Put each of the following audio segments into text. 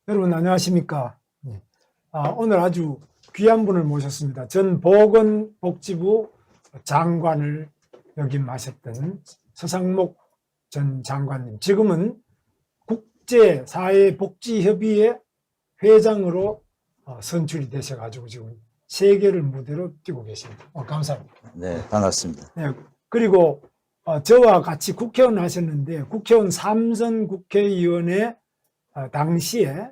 여러분 안녕하십니까? 예. 오늘 아주 귀한 분을 모셨습니다. 전 보건복지부 장관을 역임하셨던 서상목 전 장관님. 지금은 국제사회복지협의회 회장으로 선출이 되셔가지고 지금 세계를 무대로 뛰고 계십니다. 감사합니다. 네, 반갑습니다. 네, 그리고 저와 같이 국회의원 하셨는데 국회의원 3선 국회의원의 당시에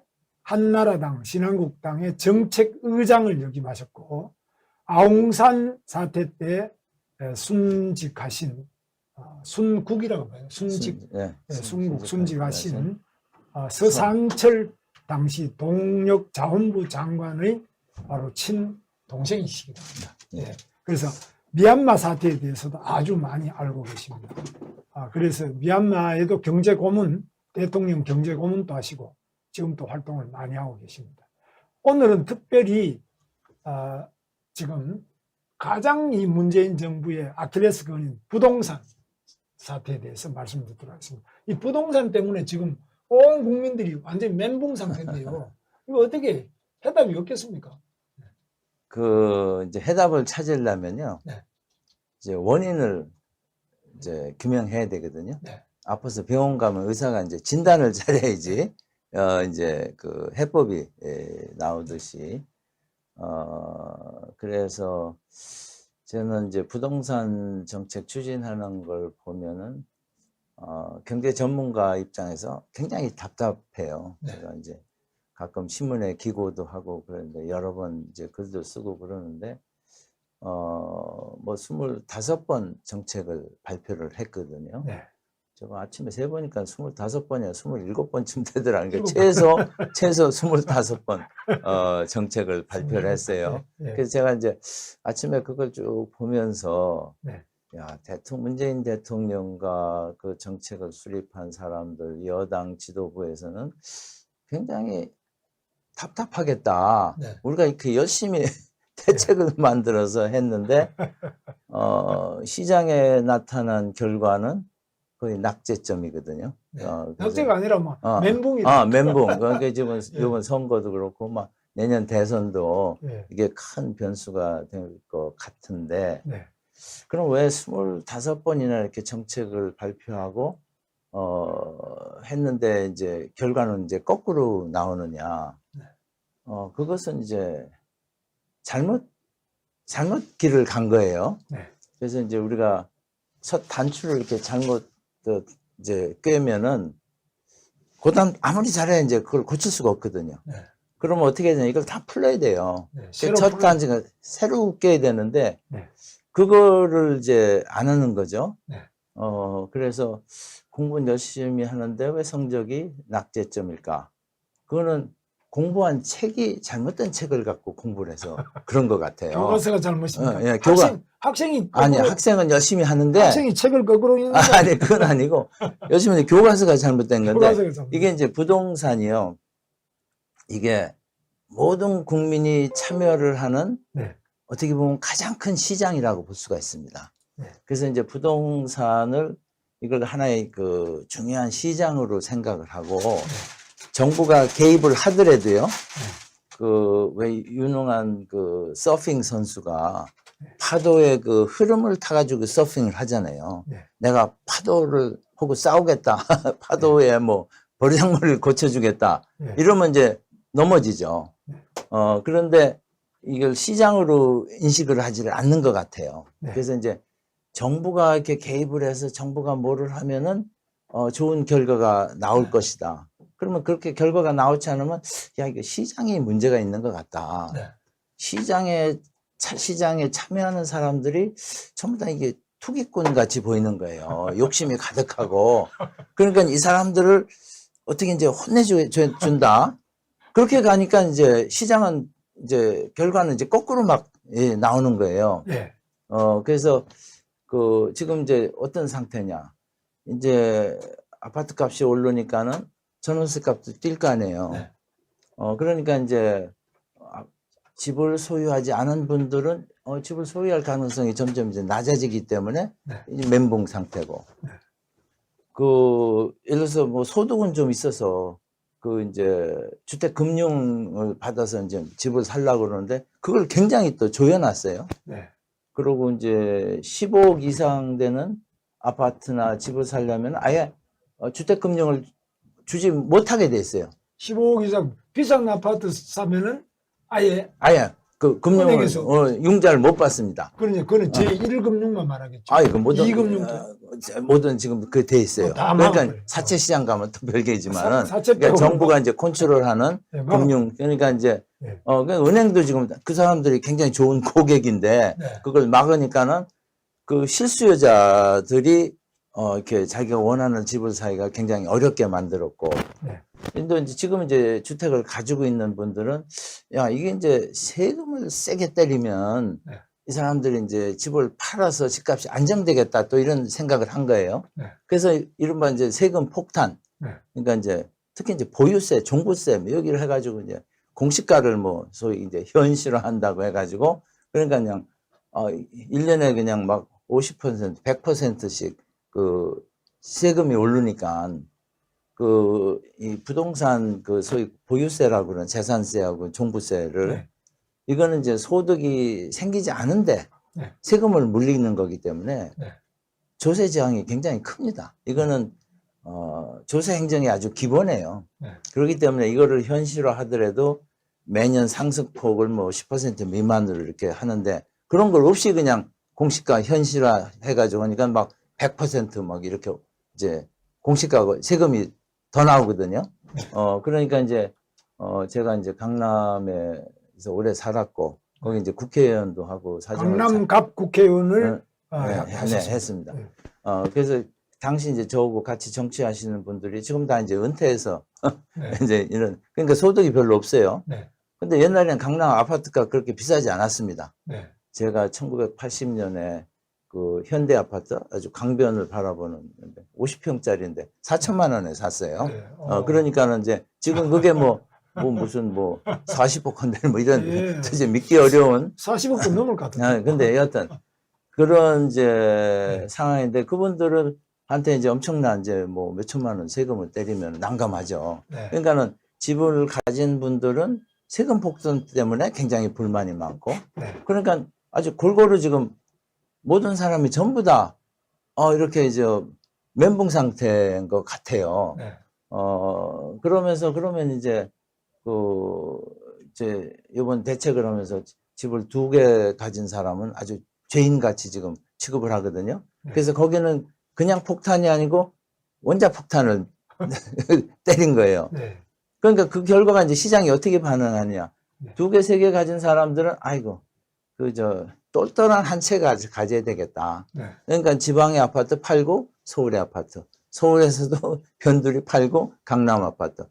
한나라당, 신한국당의 정책의장을 역임하셨고 아웅산 사태 때 순직하신 순국이라고 봐요. 순직하신 서상철 당시 동력자원부 장관의 바로 친동생이시기도 합니다. 네. 그래서 미얀마 사태에 대해서도 아주 많이 알고 계십니다. 그래서 미얀마에도 경제고문, 대통령 경제고문도 하시고 지금 또 활동을 많이 하고 계십니다. 오늘은 특별히 지금 가장 이 문재인 정부의 아킬레스건인 부동산 사태에 대해서 말씀드리도록 하겠습니다. 이 부동산 때문에 지금 온 국민들이 완전히 멘붕 상태인데요. 이거 어떻게 해답이 없겠습니까? 이제 해답을 찾으려면요. 네. 이제 원인을 이제 규명해야 되거든요. 네. 아파서 병원 가면 의사가 이제 진단을 잘해야지, 이제 그 해법이 나오듯이, 그래서 저는 이제 부동산 정책 추진하는 걸 보면은, 경제 전문가 입장에서 굉장히 답답해요. 네. 제가 이제 가끔 신문에 기고도 하고 그러는데 여러 번 이제 글도 쓰고 그러는데, 뭐 25번 정책을 발표를 했거든요. 네. 제가 아침에 세보니까 25번이야 27번쯤 되더라고요. 그러니까 최소 25번 정책을 발표를 했어요. 네. 그래서 제가 이제 아침에 그걸 쭉 보면서, 네. 야, 문재인 대통령과 그 정책을 수립한 사람들, 여당 지도부에서는 굉장히 답답하겠다. 네. 우리가 이렇게 열심히 대책을 만들어서 했는데, 시장에 나타난 결과는 거의 낙제점이거든요. 네. 낙제가 아니라 막 멘붕이다. 멘붕. 그러니까 지금 이번 선거도 그렇고 막 내년 대선도 네. 이게 큰 변수가 될 것 같은데, 네. 그럼 왜 25번이나 이렇게 정책을 발표하고 했는데 이제 결과는 이제 거꾸로 나오느냐? 네. 그것은 이제 잘못 길을 간 거예요. 네. 그래서 이제 우리가 첫 단추를 이렇게 잘못 이제 꿰면은 그다음 아무리 잘해야 이제 그걸 고칠 수가 없거든요. 네. 그러면 어떻게 해야 되냐? 이걸 다 풀어야 돼요. 네. 첫 단추가 새로 꿰야 되는데, 네. 그거를 이제 안 하는 거죠. 네. 그래서 공부는 열심히 하는데 왜 성적이 낙제점일까? 그거는 공부한 책이 잘못된 책을 갖고 공부를 해서 그런 것 같아요. 교과서가 잘못입니다. 예, 학생이 아니, 학생은 열심히 하는데. 학생이 책을 거꾸로 읽는 거 아니, 그건 아니고. 열심히 하는데 교과서가 잘못된 건데. 교과서가 잘못된 이게 이제 부동산이요. 이게 모든 국민이 참여를 하는, 네. 어떻게 보면 가장 큰 시장이라고 볼 수가 있습니다. 네. 그래서 이제 부동산을 이걸 하나의 그 중요한 시장으로 생각을 하고, 정부가 개입을 하더라도요. 그 왜 유능한 그 서핑 선수가 파도의 그 흐름을 타가지고 서핑을 하잖아요. 네. 내가 파도를 보고 싸우겠다. 파도에 뭐 버르장머리를 고쳐주겠다. 네. 이러면 이제 넘어지죠. 네. 그런데 이걸 시장으로 인식을 하지를 않는 것 같아요. 네. 그래서 이제 정부가 이렇게 개입을 해서 정부가 뭐를 하면은 좋은 결과가 나올 것이다. 그러면 그렇게 결과가 나오지 않으면, 야, 이거 시장이 문제가 있는 것 같다. 네. 시장에 참여하는 사람들이 전부 다 이게 투기꾼 같이 보이는 거예요. 욕심이 가득하고. 그러니까 이 사람들을 어떻게 이제 혼내준다. 그렇게 가니까 이제 시장은 이제 결과는 이제 거꾸로 막 나오는 거예요. 네. 그래서 지금 이제 어떤 상태냐. 이제 아파트 값이 오르니까는 전월세 값도 뛸 거 아니에요. 네. 그러니까 이제 집을 소유하지 않은 분들은 집을 소유할 가능성이 점점 이제 낮아지기 때문에 네. 이제 멘붕 상태고. 네. 예를 들어서 뭐 소득은 좀 있어서 그 이제 주택 금융을 받아서 이제 집을 살려고 그러는데 그걸 굉장히 또 조여놨어요. 네. 그리고 이제 15억 이상 되는 아파트나 집을 살려면 아예 주택 금융을 주지 못하게 돼 있어요. 15억 이상 비싼 아파트 사면은 아예 아예 그 금융을 은행에서. 융자를 못 받습니다. 그거는 제1금융만 말하겠죠. 아, 이거 모든 2금융 모든 지금 그 돼 있어요. 다 그러니까 막아버려요. 사채 시장 가면 또 별개지만은 사채 그러니까 빼고 정부가 이제 컨트롤하는 네, 금융 그러니까 이제 네. 그러니까 은행도 지금 그 사람들이 굉장히 좋은 고객인데 네. 그걸 막으니까는 그 실수요자들이 이렇게 자기가 원하는 집을 사기가 굉장히 어렵게 만들었고. 네. 근데 이제 지금 이제 주택을 가지고 있는 분들은 야, 이게 이제 세금을 세게 때리면 네. 이 사람들이 이제 집을 팔아서 집값이 안정되겠다 또 이런 생각을 한 거예요. 네. 그래서 이른바 이제 세금 폭탄. 네. 그러니까 이제 특히 이제 보유세, 종부세 뭐 여기를 해가지고 이제 공시가를 뭐 소위 이제 현실화한다고 해가지고 그러니까 그냥 1년에 그냥 막 50%, 100%씩 그 세금이 오르니까 그 이 부동산 그 소위 보유세라고 그러는 재산세하고 종부세를 네. 이거는 이제 소득이 생기지 않은데 네. 세금을 물리는 거기 때문에 네. 조세 저항이 굉장히 큽니다. 이거는 조세 행정이 아주 기본이에요. 네. 그렇기 때문에 이거를 현실화 하더라도 매년 상승폭을 뭐 10% 미만으로 이렇게 하는데 그런 걸 없이 그냥 공시가 현실화 해가지고 하니까 막 100% 이렇게 이제 공시가 세금이 더 나오거든요. 그러니까 이제 제가 이제 강남에서 오래 살았고 거기 이제 국회의원도 하고 강남갑 국회의원을 네, 했습니다. 네. 그래서 당시 이제 저하고 같이 정치하시는 분들이 지금 다 이제 은퇴해서 네. 이제 이런 그러니까 소득이 별로 없어요. 네. 근데 옛날에는 강남 아파트가 그렇게 비싸지 않았습니다. 네. 제가 1980년에 그 현대 아파트 아주 강변을 바라보는 50평짜리인데 4천만 원에 샀어요. 네. 그러니까는 이제 지금 그게 무슨 40억 건데 뭐 이런 예. 이제 믿기 어려운 40억도 넘을 것 같아요. 근데 여하튼 그런 이제 네. 상황인데 그분들은 한테 이제 엄청난 이제 뭐 몇천만 원 세금을 때리면 난감하죠. 네. 그러니까는 집을 가진 분들은 세금 폭탄 때문에 굉장히 불만이 많고 네. 그러니까 아주 골고루 지금 모든 사람이 전부 다 이렇게 이제 멘붕 상태인 것 같아요. 네. 그러면 이제 이제 이번 대책을 하면서 집을 2개 가진 사람은 아주 죄인같이 지금 취급을 하거든요. 네. 그래서 거기는 그냥 폭탄이 아니고 원자 폭탄을 때린 거예요. 네. 그러니까 그 결과가 이제 시장이 어떻게 반응하냐. 네. 2개, 3개 가진 사람들은 아이고 똘똘한 한 채 가져야 되겠다. 네. 그러니까 지방의 아파트 팔고 서울의 아파트. 서울에서도 변두리 팔고 강남 아파트.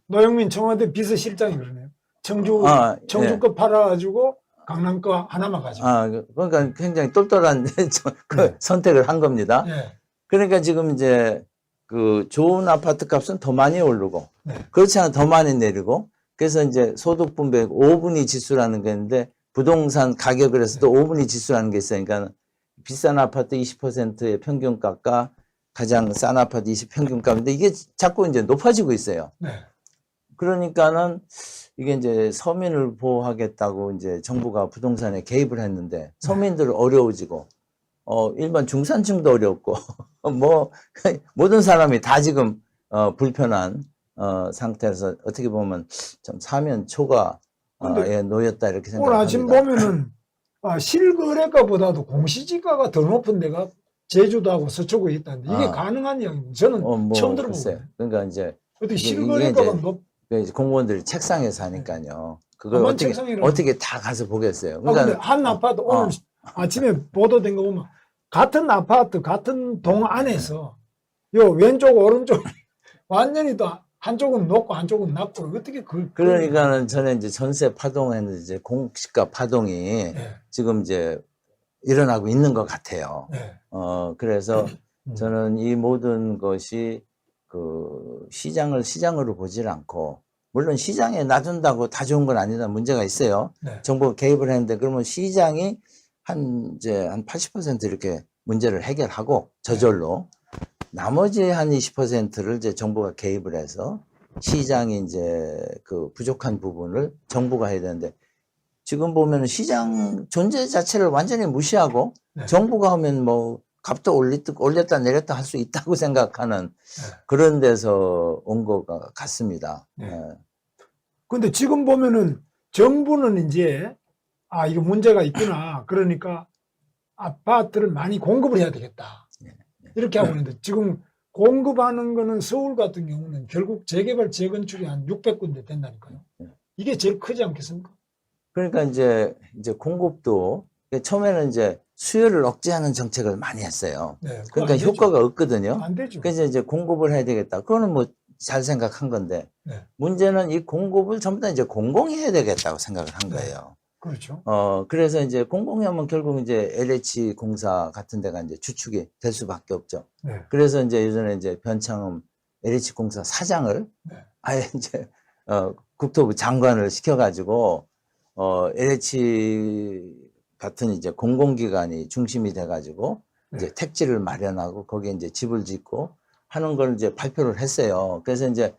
노영민 청와대 비서실장이 그러네요. 청주 거 팔아가지고 강남 거 하나만 가지고. 그러니까 굉장히 똘똘한 네. 선택을 한 겁니다. 네. 그러니까 지금 이제 그 좋은 아파트 값은 더 많이 오르고 네. 그렇지 않아 더 많이 내리고 그래서 이제 소득 분배 5분위 지수라는 게 있는데 부동산 가격을 해서 또 5분위 지수라는 게 있어요. 그러니까 비싼 아파트 20%의 평균가가 가장 싼 아파트 20 평균가인데 이게 자꾸 이제 높아지고 있어요. 네. 그러니까는 이게 이제 서민을 보호하겠다고 이제 정부가 부동산에 개입을 했는데 서민들 어려워지고 일반 중산층도 어렵고 뭐 모든 사람이 다 지금 불편한 상태에서 어떻게 보면 좀 사면초가 놓였다 이렇게 생각합니다. 오늘 아침 보면은 실거래가보다도 공시지가가 더 높은 데가 제주도하고 서초구에 있다는데 이게 가능한 이야기입니다. 저는 처음 들어보고요. 그러니까 이제 어떻게 실거래가가 공무원들이 책상에서 하니까요. 그걸 어떻게 다 가서 보겠어요. 그러니까 근데 한 아파트 오늘 아침에 보도된 거 보면 같은 아파트 같은 동 안에서 요 왼쪽 오른쪽 완전히 또 한쪽은 높고 한쪽은 낮고 어떻게 그러니까는 저는 이제 전세 파동에는 이제 공시가 파동이 지금 이제 일어나고 있는 것 같아요. 그래서 저는 이 모든 것이 그 시장으로 보질 않고 물론 시장에 놔둔다고 다 좋은 건 아니다. 문제가 있어요. 정부가 개입을 했는데 그러면 시장이 한 80% 이렇게 문제를 해결하고 저절로 나머지 한 20%를 이제 정부가 개입을 해서 시장이 이제 그 부족한 부분을 정부가 해야 되는데 지금 보면은 시장 존재 자체를 완전히 무시하고 네. 정부가 하면 뭐 값도 올렸다 내렸다 할 수 있다고 생각하는 네. 그런 데서 온 것 같습니다. 네. 예. 근데 지금 보면은 정부는 이제 이거 문제가 있구나. 그러니까 아파트를 많이 공급을 해야 되겠다. 이렇게 하고 있는데 지금 공급하는 거는 서울 같은 경우는 결국 재개발 재건축이 한 600군데 된다니까요. 이게 제일 크지 않겠습니까? 그러니까 이제 공급도 처음에는 이제 수요를 억제하는 정책을 많이 했어요. 네, 그거 그러니까 안 되죠. 효과가 없거든요. 안 되죠. 그래서 이제 공급을 해야 되겠다. 그거는 뭐 잘 생각한 건데 네, 문제는 이 공급을 전부 다 이제 공공이 해야 되겠다고 생각을 한 네. 거예요. 그렇죠. 그래서 이제 공공이 하면 결국 이제 LH 공사 같은 데가 이제 주축이 될 수밖에 없죠. 네, 그래서 이제 예전에 이제 변창흠 LH 공사 사장을 네. 아예 이제 국토부 장관을 시켜가지고 LH 같은 이제 공공기관이 중심이 돼가지고 네. 이제 택지를 마련하고 거기에 이제 집을 짓고 하는 걸 이제 발표를 했어요. 그래서 이제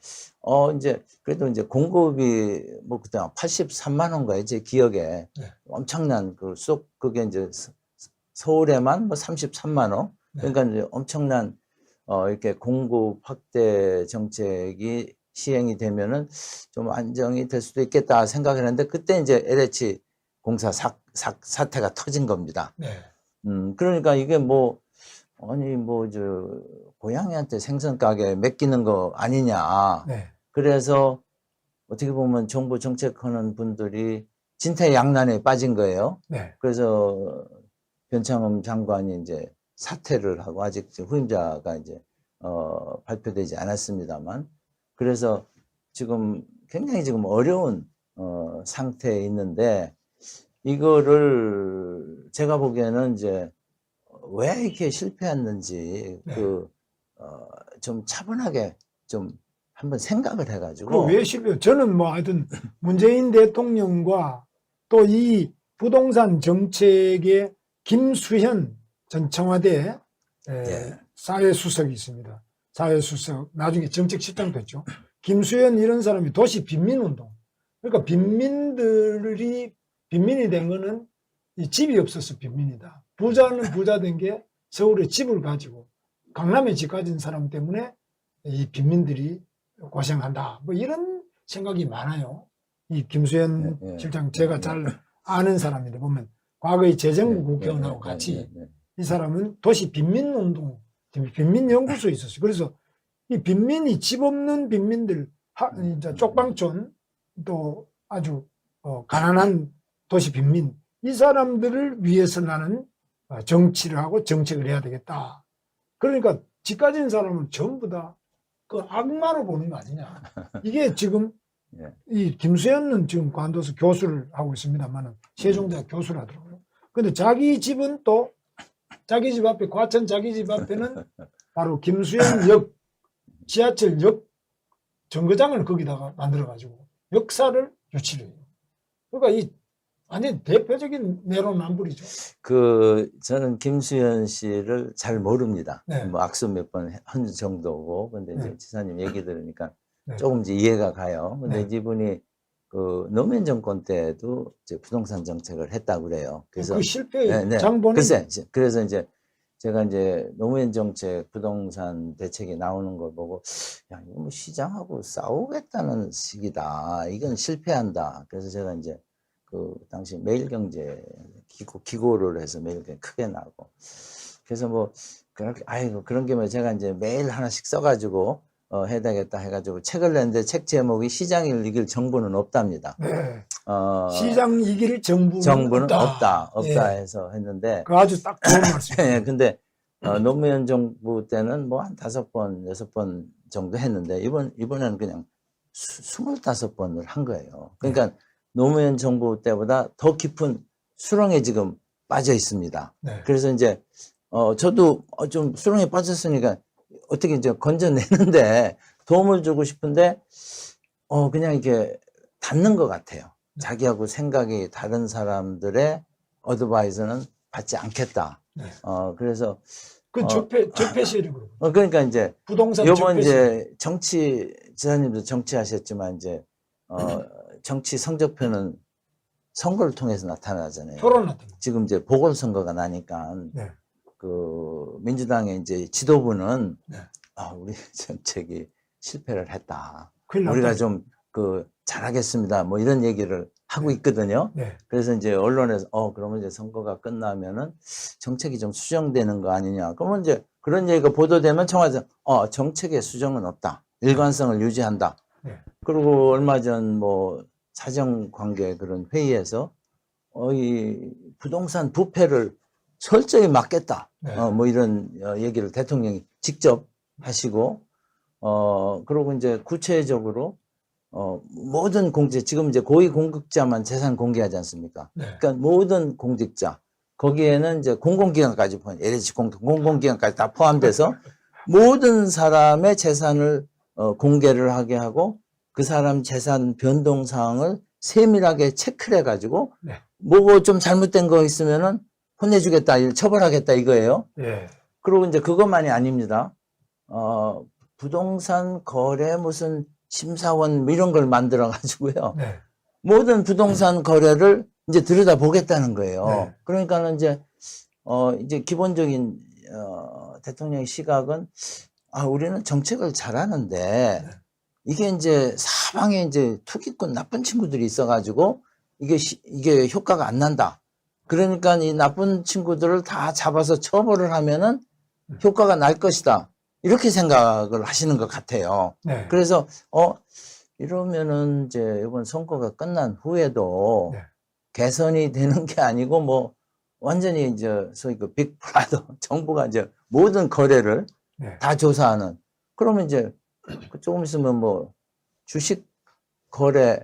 이제 그래도 이제 공급이 뭐 그때 83만 원가요, 제 기억에. 네. 엄청난 그게 이제 서울에만 뭐 33만 원. 네. 그러니까 이제 엄청난 이렇게 공급 확대 정책이 시행이 되면은 좀 안정이 될 수도 있겠다 생각을 했는데 그때 이제 LH 공사 사태가 터진 겁니다. 네. 그러니까 이게 뭐 아니 뭐 고양이한테 생선 가게 맡기는 거 아니냐. 네. 그래서 어떻게 보면 정부 정책하는 분들이 진퇴양난에 빠진 거예요. 네. 그래서 변창흠 장관이 이제 사퇴를 하고 아직 후임자가 이제 발표되지 않았습니다만 그래서 지금 굉장히 지금 어려운 상태에 있는데 이거를 제가 보기에는 이제 왜 이렇게 실패했는지 네. 좀 차분하게 좀 한번 생각을 해가지고 왜 실패? 저는 뭐 하여튼 문재인 대통령과 또 이 부동산 정책의 김수현 전 청와대 예. 사회수석이 있습니다. 사회수석 나중에 정책실장 됐죠. 김수현 이런 사람이 도시 빈민운동. 그러니까 빈민이 된 거는 이 집이 없어서 빈민이다. 부자는 부자 된 게 서울에 집을 가지고 강남에 집 가진 사람 때문에 이 빈민들이 고생한다. 뭐 이런 생각이 많아요. 이 김수현 실장 제가 잘 아는 사람인데 보면 과거의 재정부 국회의원하고 같이 이 사람은 도시 빈민운동, 빈민연구소에 있었어요. 그래서 이 빈민이 집 없는 빈민들, 이제 쪽방촌 또 아주 가난한 도시 빈민 이 사람들을 위해서 나는 정치를 하고 정책을 해야 되겠다. 그러니까 집 가진 사람은 전부 다 그 악마로 보는 거 아니냐. 이게 지금 이 김수현은 지금 관둬서 교수를 하고 있습니다만은 세종대학 교수를 하더라고요. 근데 자기 집은 또 자기 집 앞에 과천 자기 집 앞에는 바로 김수현 지하철역 정거장을 거기다가 만들어가지고 역사를 유치를 해요. 그러니까 이 완전 대표적인 내로남불이죠. 저는 김수현 씨를 잘 모릅니다. 네. 뭐 악수 몇 번 한 정도고, 근데 이제 네. 지사님 얘기 들으니까 네. 조금 이제 이해가 가요. 근데 네. 이분이 노무현 정권 때도 이제 부동산 정책을 했다고 그래요. 그래서 그 실패의 장본은 그래서 이제 제가 이제 노무현 정책 부동산 대책이 나오는 걸 보고 야 이거 뭐 시장하고 싸우겠다는 식이다. 이건 실패한다. 그래서 제가 이제 당시 매일경제 기고를 해서 매일경제 크게 나고 그래서 뭐 그렇게 그런 게 뭐 제가 이제 매일 하나씩 써가지고 해야 되겠다 해가지고 책을 냈는데 책 제목이 시장을 이길 정부는 없답니다. 네. 시장 이길 정부는 없다 예. 해서 했는데 그 아주 딱 좋은 말씀이에요. 근데 노무현 정부 때는 뭐 한 5번, 6번 정도 했는데 이번에는 그냥 25번을 한 거예요. 그러니까 노무현 정부 때보다 더 깊은 수렁에 지금 빠져 있습니다. 네. 그래서 이제 저도 좀 수렁에 빠졌으니까 어떻게 이제 건져내는데 도움을 주고 싶은데 그냥 이렇게 닫는 것 같아요. 자기하고 생각이 다른 사람들의 어드바이스는 받지 않겠다. 네. 그래서 그 적폐 세력으로. 그러니까 이제 부동산 요번 적폐 세력. 이제 지사님도 정치하셨지만 이제 정치 성적표는 선거를 통해서 나타나잖아요. 표로 나타나. 지금 이제 보궐선거가 나니까 네. 그 민주당의 이제 지도부는 네. 우리 정책이 실패를 했다. 큰일 우리가 났다. 좀 그 잘하겠습니다. 뭐 이런 얘기를 하고 있거든요. 네. 그래서 이제 언론에서 그러면 이제 선거가 끝나면은 정책이 좀 수정되는 거 아니냐. 그러면 이제 그런 얘기가 보도되면 청와대 정책의 수정은 없다. 일관성을 유지한다. 네. 그리고 얼마 전 뭐 사정관계 그런 회의에서 이 부동산 부패를 철저히 막겠다. 네. 뭐 이런 얘기를 대통령이 직접 하시고 그리고 이제 구체적으로 모든 지금 이제 고위공직자만 재산 공개하지 않습니까? 네. 그러니까 모든 공직자, 거기에는 이제 공공기관까지 LH 공공기관까지 다 포함돼서 모든 사람의 재산을 공개를 하게 하고 그 사람 재산 변동 사항을 세밀하게 체크를 해가지고 네. 뭐 좀 잘못된 거 있으면은 혼내주겠다, 처벌하겠다 이거예요. 네. 그리고 이제 그것만이 아닙니다. 부동산 거래 무슨 심사원 뭐 이런 걸 만들어 가지고요. 네. 모든 부동산 거래를 이제 들여다 보겠다는 거예요. 네. 그러니까는 이제 기본적인 대통령의 시각은 우리는 정책을 잘하는데 네. 이게 이제 사방에 이제 투기꾼 나쁜 친구들이 있어가지고 이게 효과가 안 난다. 그러니까 이 나쁜 친구들을 다 잡아서 처벌을 하면은 효과가 날 것이다. 이렇게 생각을 하시는 것 같아요. 네. 그래서 이러면은 이제 이번 선거가 끝난 후에도 네. 개선이 되는 게 아니고 뭐 완전히 이제 소위 그 빅브라더 정부가 이제 모든 거래를 네. 다 조사하는. 그러면 이제 조금 있으면 뭐 주식 거래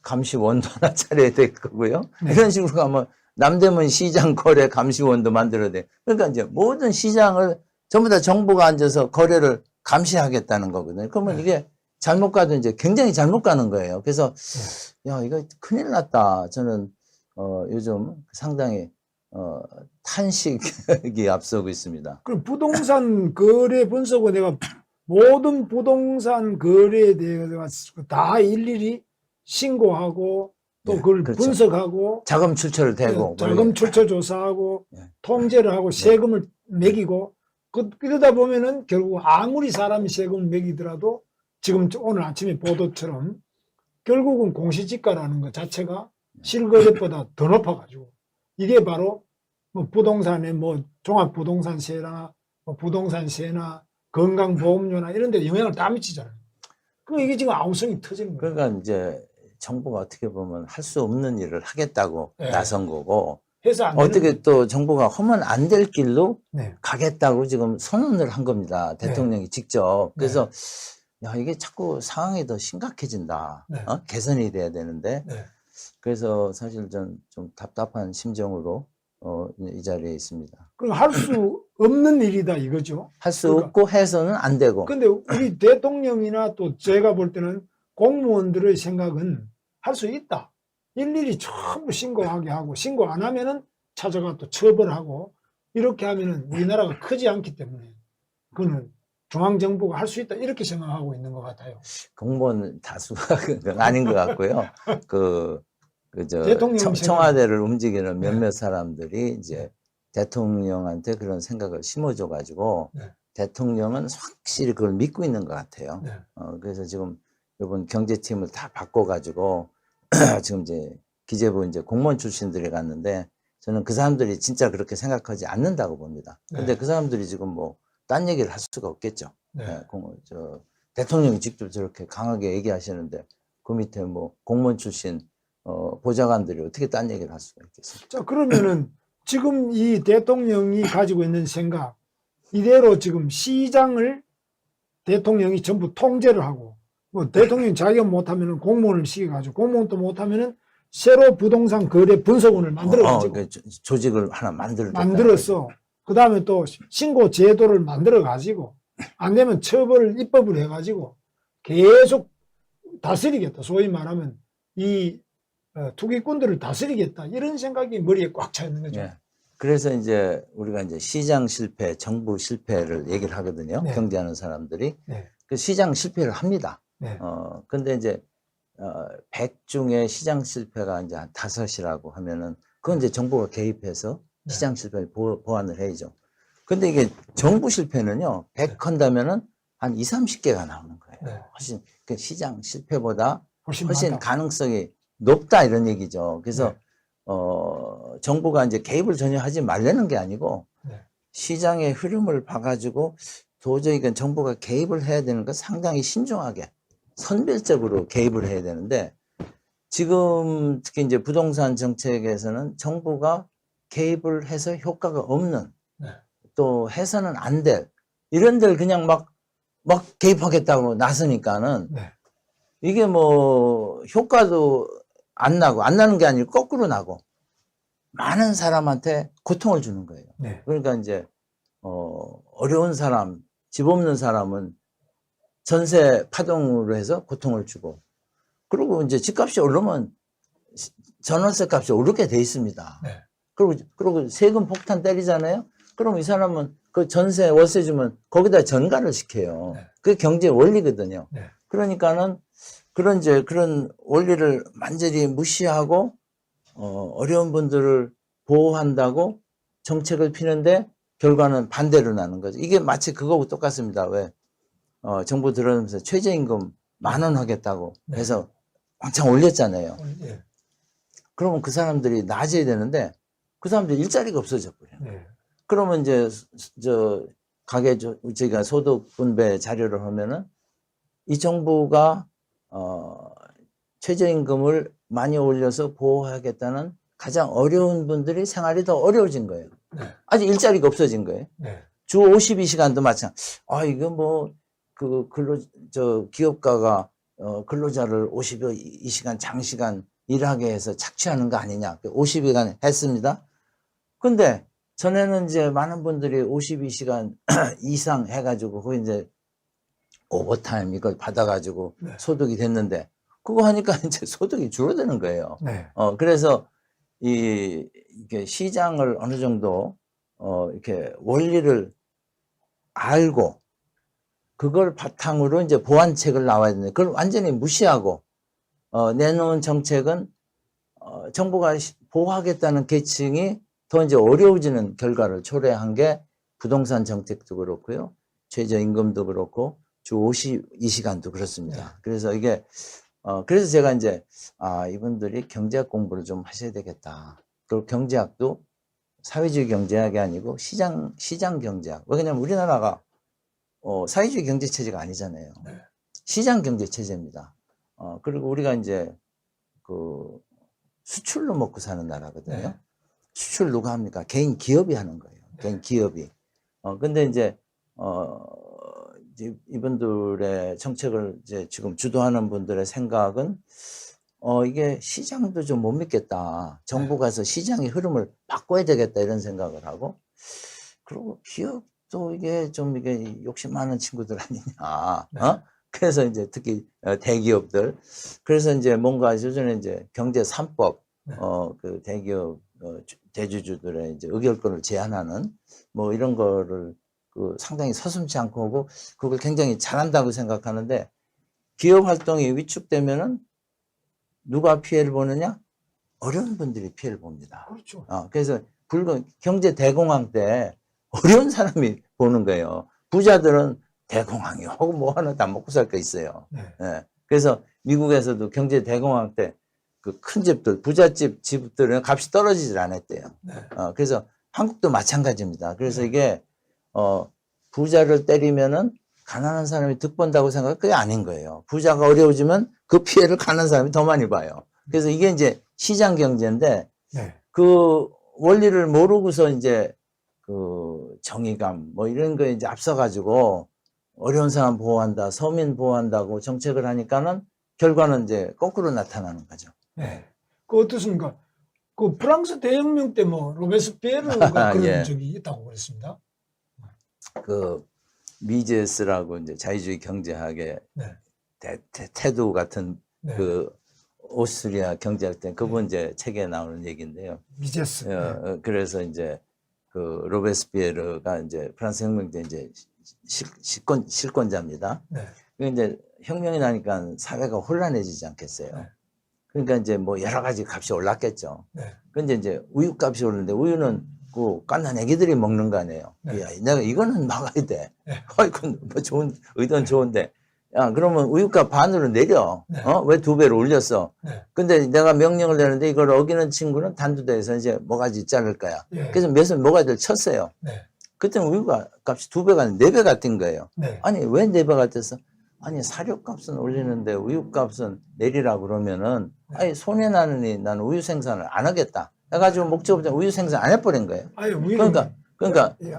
감시원도 하나 차려야 될 거고요. 네. 이런 식으로 가면 남대문 시장 거래 감시원도 만들어야 돼. 그러니까 이제 모든 시장을 전부 다 정부가 앉아서 거래를 감시하겠다는 거거든요. 그러면 네. 이게 잘못 가도 이제 굉장히 잘못 가는 거예요. 그래서 야, 이거 큰일 났다. 저는 요즘 상당히 탄식이 앞서고 있습니다. 그럼 부동산 거래 분석은 내가 모든 부동산 거래에 대해서 다 일일이 신고하고 또 네, 그걸 그렇죠. 분석하고 자금 출처를 대고 자금 출처 조사하고 네. 통제를 하고 세금을 매기고 그러다 보면은 결국 아무리 사람이 세금을 매기더라도 지금 오늘 아침에 보도처럼 결국은 공시지가라는 것 자체가 실거래보다 더 높아가지고 이게 바로 뭐 부동산의 뭐 종합부동산세나 뭐 부동산세나 건강보험료나 이런 데 영향을 다 미치잖아요. 그럼 이게 지금 아우성이 터지는 거예요. 그러니까 이제 정부가 어떻게 보면 할 수 없는 일을 하겠다고 네. 나선 거고 해서 안 되는 어떻게 또 정부가 하면 안 될 길로 네. 가겠다고 지금 선언을 한 겁니다. 대통령이 직접. 그래서 야, 이게 자꾸 상황이 더 심각해진다. 네. 개선이 돼야 되는데. 네. 그래서 사실 전 좀 답답한 심정으로 이 자리에 있습니다. 그럼 할 수 없는 일이다 이거죠. 할 수 그러니까. 없고 해서는 안 되고. 근데 우리 대통령이나 또 제가 볼 때는 공무원들의 생각은 할 수 있다. 일일이 전부 신고하게 하고 신고 안 하면은 찾아가 또 처벌하고 이렇게 하면은 우리나라가 크지 않기 때문에 그거는 중앙정부가 할 수 있다 이렇게 생각하고 있는 것 같아요. 공무원 다수가 그건 아닌 것 같고요. 대통령 청와대를 움직이는 몇몇 네. 사람들이 이제 대통령한테 그런 생각을 심어줘가지고 네. 대통령은 확실히 그걸 믿고 있는 것 같아요. 네. 그래서 지금 이번 경제팀을 다 바꿔가지고 지금 이제 기재부 이제 공무원 출신들이 갔는데 저는 그 사람들이 진짜 그렇게 생각하지 않는다고 봅니다. 근데 네. 그 사람들이 지금 뭐 딴 얘기를 할 수가 없겠죠. 네. 대통령이 직접 저렇게 강하게 얘기하시는데 그 밑에 뭐 공무원 출신 보좌관들이 어떻게 딴 얘기를 할 수가 있겠습니까? 자, 그러면은 지금 이 대통령이 가지고 있는 생각 이대로 지금 시장을 대통령이 전부 통제를 하고 뭐 대통령이 자기가 못하면은 공무원을 시켜가지고 공무원도 못하면은 새로 부동산 거래 분석원을 만들어가지고 조직을 하나 만들어서 그 다음에 또 신고 제도를 만들어가지고 안 되면 처벌 입법을 해가지고 계속 다스리겠다. 소위 말하면 이 투기꾼들을 다스리겠다. 이런 생각이 머리에 꽉 차 있는 거죠. 예. 그래서 이제 우리가 이제 시장 실패, 정부 실패를 얘기를 하거든요. 네. 경제하는 사람들이. 네. 그 시장 실패를 합니다. 네. 근데 이제 100 중에 시장 실패가 이제 한 5이라고 하면은 그건 이제 정부가 개입해서 네. 시장 실패를 보완을 해야죠. 근데 이게 정부 실패는요, 100 한다면은 한 20, 30개가 나오는 거예요. 네. 훨씬, 그 시장 실패보다 훨씬 훨씬 많다. 가능성이 높다 이런 얘기죠. 그래서 네. 정부가 이제 개입을 전혀 하지 말라는 게 아니고 네. 시장의 흐름을 봐가지고 도저히 이건 정부가 개입을 해야 되는 건 상당히 신중하게 선별적으로 개입을 해야 되는데 지금 특히 이제 부동산 정책에서는 정부가 개입을 해서 효과가 없는 네. 또 해서는 안 될 이런 데를 그냥 막 개입하겠다고 나서니까는 네. 이게 뭐 효과도 안 나고 안 나는 게 아니고 거꾸로 나고 많은 사람한테 고통을 주는 거예요. 네. 그러니까 이제 어려운 사람, 집 없는 사람은 전세 파동으로 해서 고통을 주고 그리고 이제 집값이 오르면 전월세 값이 오르게 돼 있습니다. 네. 그리고 세금 폭탄 때리잖아요. 그럼 이 사람은 그 전세 월세 주면 거기다 전가를 시켜요. 네. 그게 경제의 원리거든요. 네. 그러니까는 그런 원리를 완전히 무시하고 어려운 분들을 보호한다고 정책을 피는데 결과는 반대로 나는 거죠. 이게 마치 그거하고 똑같습니다. 왜 정부 들어오면서 최저임금 10,000원 하겠다고 네. 해서 왕창 올렸잖아요. 네. 그러면 그 사람들이 나아져야 되는데 그 사람들 일자리가 없어져 버려요. 네. 그러면 이제 저희가 소득 분배 자료를 하면은 이 정부가 최저임금을 많이 올려서 보호하겠다는 가장 어려운 분들이 생활이 더 어려워진 거예요. 네. 아직 일자리가 없어진 거예요. 네. 주 52시간도 마찬가지. 이거 뭐 기업가가 근로자를 52시간 장시간 일하게 해서 착취하는 거 아니냐. 52시간 했습니다. 근데 전에는 이제 많은 분들이 52시간 이상 해가지고 거기 이제 오버타임 이걸 받아가지고 네. 소득이 됐는데 그거 하니까 이제 소득이 줄어드는 거예요. 네. 그래서 이게 시장을 어느 정도 이렇게 원리를 알고 그걸 바탕으로 이제 보완책을 나와야 되는데 그걸 완전히 무시하고 내놓은 정책은 정부가 보호하겠다는 계층이 더 이제 어려워지는 결과를 초래한 게 부동산 정책도 그렇고요. 최저임금도 그렇고 주 52시간도 그렇습니다. 네. 그래서 이게 그래서 제가 이제 이분들이 경제학 공부를 좀 하셔야 되겠다. 그리고 경제학도 사회주의 경제학이 아니고 시장 경제학. 왜냐면 우리나라가 사회주의 경제 체제가 아니잖아요. 네. 시장 경제 체제입니다. 그리고 우리가 이제 그 수출로 먹고 사는 나라거든요. 네. 수출 누가 합니까? 개인 기업이 하는 거예요. 개인 기업이. 근데 이제 이분들의 정책을 이제 지금 주도하는 분들의 생각은 이게 시장도 좀 못 믿겠다. 정부가서 시장의 흐름을 바꿔야 되겠다 이런 생각을 하고 그리고 기업도 이게 욕심 많은 친구들 아니냐. 네. 그래서 이제 특히 대기업들 그래서 이제 뭔가 요즘에 이제 경제 3법 네. 그 대기업 대주주들의 이제 의결권을 제한하는 뭐 이런 거를 상당히 서슴지 않고 하고 그걸 굉장히 잘한다고 생각하는데 기업 활동이 위축되면은 누가 피해를 보느냐? 어려운 분들이 피해를 봅니다. 그렇죠. 그래서 경제 대공황 때 어려운 사람이 보는 거예요. 부자들은 대공황이요. 혹은 뭐 하나 다 먹고 살 거 있어요. 네. 예. 그래서 미국에서도 경제 대공황 때 그 큰 집들, 부잣집 집들은 값이 떨어지질 않았대요. 네. 그래서 한국도 마찬가지입니다. 그래서 네. 이게 부자를 때리면은 가난한 사람이 득본다고 생각하면 그게 아닌 거예요. 부자가 어려워지면 그 피해를 가난한 사람이 더 많이 봐요. 그래서 이게 이제 시장 경제인데 네. 그 원리를 모르고서 이제 그 정의감 뭐 이런 거에 이제 앞서가지고 어려운 사람 보호한다, 서민 보호한다고 정책을 하니까는 결과는 이제 거꾸로 나타나는 거죠. 네. 그 어떻습니까? 그 프랑스 대혁명 때 뭐 로베스피에르가 그런 예. 적이 있다고 그랬습니다. 그 미제스라고 이제 자유주의 경제학의 네. 테두 같은 네. 그 오스트리아 경제학 때 그분 이제 책에 나오는 얘기인데요. 미제스. 네. 그래서 이제 그 로베스피에르가 이제 프랑스 혁명 때 이제 실권자입니다. 네. 그 이제 혁명이 나니까 사회가 혼란해지지 않겠어요. 네. 그러니까 이제 뭐 여러 가지 값이 올랐겠죠. 네. 근데 이제 우유 값이 오르는데 우유는 그 갓난 애기들이 먹는 거 아니에요. 네. 야, 내가 이거는 막아야 돼. 네. 아이고 뭐 좋은 의도는 좋은데. 야, 그러면 우유값 반으로 내려. 네. 왜 2배로 올렸어? 네. 근데 내가 명령을 내는데 이걸 어기는 친구는 단두대에서 이제 모가지 자를 거야. 예. 그래서 몇몇 모가지를 쳤어요. 네. 그때는 우유가 값이 2배가 아니라 4배가 뛴 거예요. 네. 아니, 왜 4배가 뛰었어? 아니, 사료값은 올리는데 우유값은 내리라고 그러면은, 네. 아니, 손해나느니 나는 우유 생산을 안 하겠다. 해가지고 목적으로 우유 생산 안 해버린 거예요. 아니, 우유. 그러니까, 예,